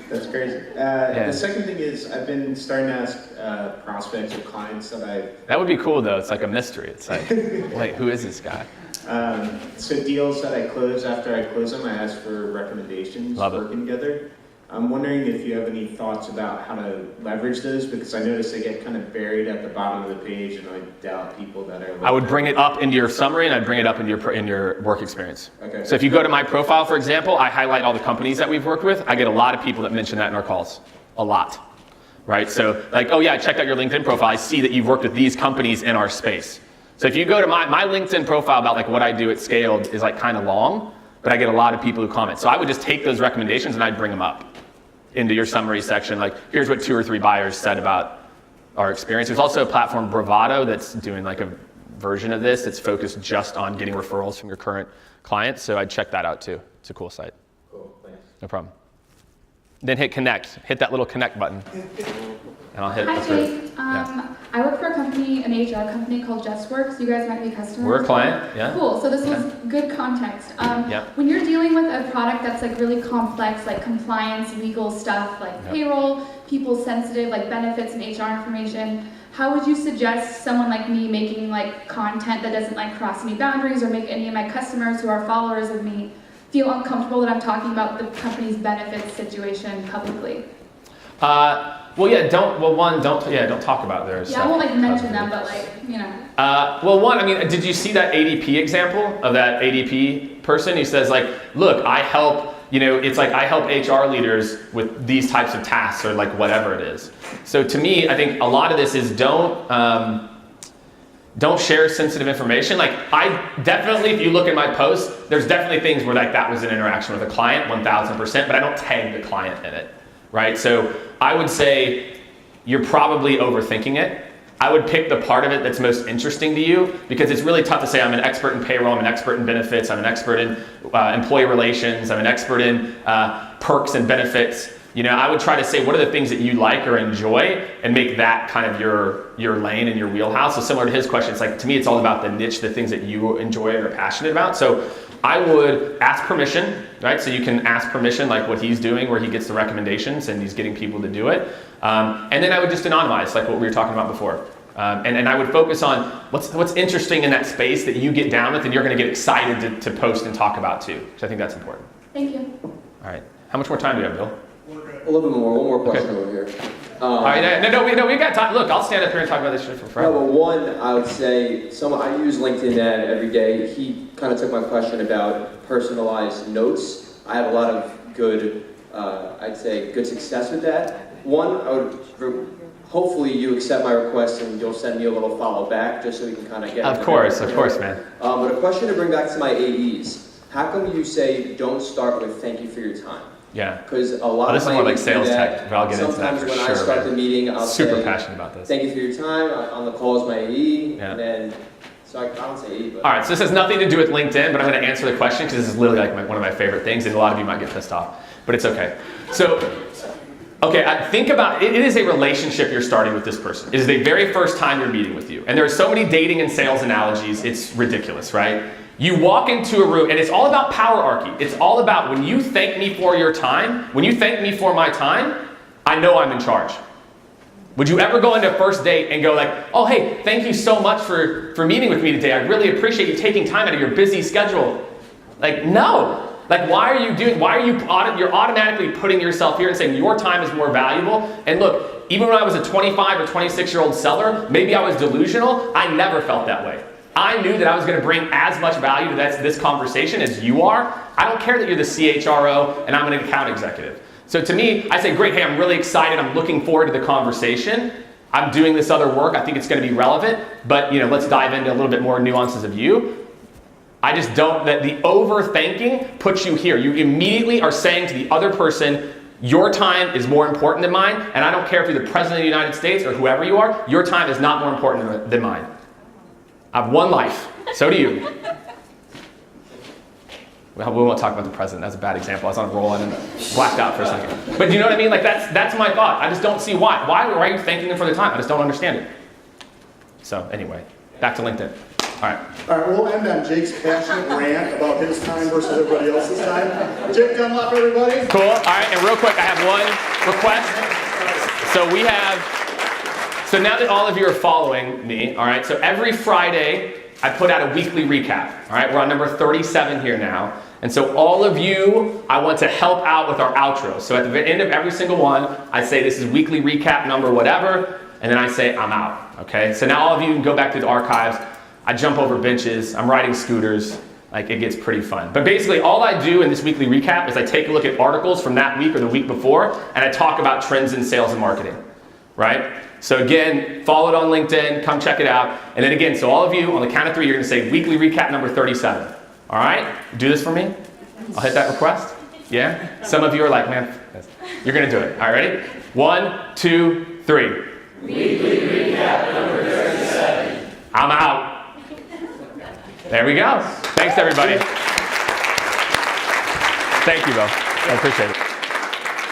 [SPEAKER 17] That's crazy. The second thing is I've been starting to ask prospects or clients
[SPEAKER 1] That would be cool, though. It's like a mystery. It's like, wait, who is this guy?
[SPEAKER 17] So deals that I close, after I close them, I ask for recommendations working together. I'm wondering if you have any thoughts about how to leverage those, because I notice they get kind of buried at the bottom of the page, and I doubt people that are.
[SPEAKER 1] I would bring it up into your summary, and I'd bring it up in your work experience.
[SPEAKER 17] Okay.
[SPEAKER 1] So if you go to my profile, for example, I highlight all the companies that we've worked with. I get a lot of people that mention that in our calls, a lot, right? So like, oh yeah, I checked out your LinkedIn profile. I see that you've worked with these companies in our space. So if you go to my LinkedIn profile about like what I do at Skaled is like kind of long, but I get a lot of people who comment. So I would just take those recommendations and I'd bring them up into your summary section. Like, here's what 2 or 3 buyers said about our experience. There's also a platform, Bravado, that's doing like a version of this that's focused just on getting referrals from your current clients. So I'd check that out too. It's a cool site.
[SPEAKER 17] Cool, thanks.
[SPEAKER 1] No problem. Then hit connect. Hit that little connect button. And I'll hit
[SPEAKER 18] Hi, Jake. I work for a company, an HR company called JustWorks. You guys might be customers.
[SPEAKER 1] We're a client, yeah.
[SPEAKER 18] Cool, so this was good context. When you're dealing with a product that's like really complex, like compliance, legal stuff, like payroll, people sensitive, like benefits and HR information, how would you suggest someone like me making like content that doesn't like cross any boundaries or make any of my customers who are followers of me feel uncomfortable that I'm talking about the company's benefits situation publicly?
[SPEAKER 1] Don't talk about theirs.
[SPEAKER 18] Yeah, I won't like mention them, but like, you know.
[SPEAKER 1] Did you see that ADP example of that ADP person who says like, look, I help, it's like I help HR leaders with these types of tasks or like whatever it is. So to me, I think a lot of this is don't share sensitive information. Like I definitely, if you look at my posts, there's definitely things where like that was an interaction with a client, 1000%, but I don't tag the client in it. Right? So I would say you're probably overthinking it. I would pick the part of it that's most interesting to you, because it's really tough to say I'm an expert in payroll, I'm an expert in benefits, I'm an expert in employee relations, I'm an expert in perks and benefits. I would try to say, what are the things that you like or enjoy, and make that kind of your lane and your wheelhouse. So similar to his question, it's like, to me, it's all about the niche, the things that you enjoy and are passionate about. So I would ask permission, right? So you can ask permission, like what he's doing, where he gets the recommendations and he's getting people to do it. And then I would just anonymize, like what we were talking about before. And I would focus on what's interesting in that space that you get down with and you're going to get excited to post and talk about too. So I think that's important.
[SPEAKER 18] Thank you.
[SPEAKER 1] All right. How much more time do we have, Bill?
[SPEAKER 19] A little bit more. One more question over here.
[SPEAKER 1] All right. No, we got time. Look, I'll stand up here and talk about this shit for forever.
[SPEAKER 19] No, but one, I would say, I use LinkedIn Ad every day. He kind of took my question about personalized notes. I have a lot of good, I'd say, good success with that. One, hopefully you accept my request and you'll send me a little follow back just so we can kind of get. Of course, man. But a question to bring back to my AEs. How come you say don't start with thank you for your time?
[SPEAKER 1] Yeah.
[SPEAKER 19] Because a lot of
[SPEAKER 1] this is more like sales tech, but I'll get into that for sure.
[SPEAKER 19] Sometimes when I start the meeting, I'll
[SPEAKER 1] super
[SPEAKER 19] say,
[SPEAKER 1] passionate about this.
[SPEAKER 19] Thank you for your time. On the call is my AE, and then, so I don't say AE, but.
[SPEAKER 1] All right, so this has nothing to do with LinkedIn, but I'm going to answer the question because this is literally like one of my favorite things, and a lot of you might get pissed off, but it's okay. So, think about it. It is a relationship you're starting with this person. It is the very first time you're meeting with you. And there are so many dating and sales analogies, it's ridiculous, right? You walk into a room, and it's all about hierarchy. It's all about when you thank me for your time, when you thank me for my time, I know I'm in charge. Would you ever go into a first date and go like, oh, hey, thank you so much for meeting with me today. I really appreciate you taking time out of your busy schedule. Like, no. Like, you're automatically putting yourself here and saying your time is more valuable. And look, even when I was a 25 or 26-year-old seller, maybe I was delusional, I never felt that way. I knew that I was going to bring as much value to this conversation as you are. I don't care that you're the CHRO and I'm an account executive. So to me, I say, great, hey, I'm really excited. I'm looking forward to the conversation. I'm doing this other work. I think it's going to be relevant. But let's dive into a little bit more nuances of you. I just don't, that the overthinking puts you here. You immediately are saying to the other person, your time is more important than mine. And I don't care if you're the president of the United States or whoever you are, your time is not more important than mine. I have one life. So do you. Well, we won't talk about the president. That's a bad example. I was on a roll and blacked out for a second. But you know what I mean? Like that's my thought. I just don't see why. Why are you thanking them for their time? I just don't understand it. So anyway, back to LinkedIn. All right,
[SPEAKER 10] we'll end on Jake's passionate rant about his time versus everybody else's time. Jake Dunlap, everybody.
[SPEAKER 1] Cool. All right, and real quick, I have one request. So now that all of you are following me, all right, so every Friday I put out a weekly recap. All right, we're on number 37 here now. And so all of you, I want to help out with our outro. So at the end of every single one, I say this is weekly recap number whatever, and then I say I'm out. Okay, so now all of you can go back to the archives. I jump over benches, I'm riding scooters, like it gets pretty fun. But basically all I do in this weekly recap is I take a look at articles from that week or the week before, and I talk about trends in sales and marketing, right? So again, follow it on LinkedIn, come check it out. And then again, so all of you, on the count of 3, you're gonna say weekly recap number 37. All right, do this for me. I'll hit that request. Yeah? Some of you are like, man, you're gonna do it. All right, ready? 1, 2, 3.
[SPEAKER 20] Weekly recap number 37.
[SPEAKER 1] I'm out. There we go. Thanks, everybody. Thank you, Bill. I appreciate it.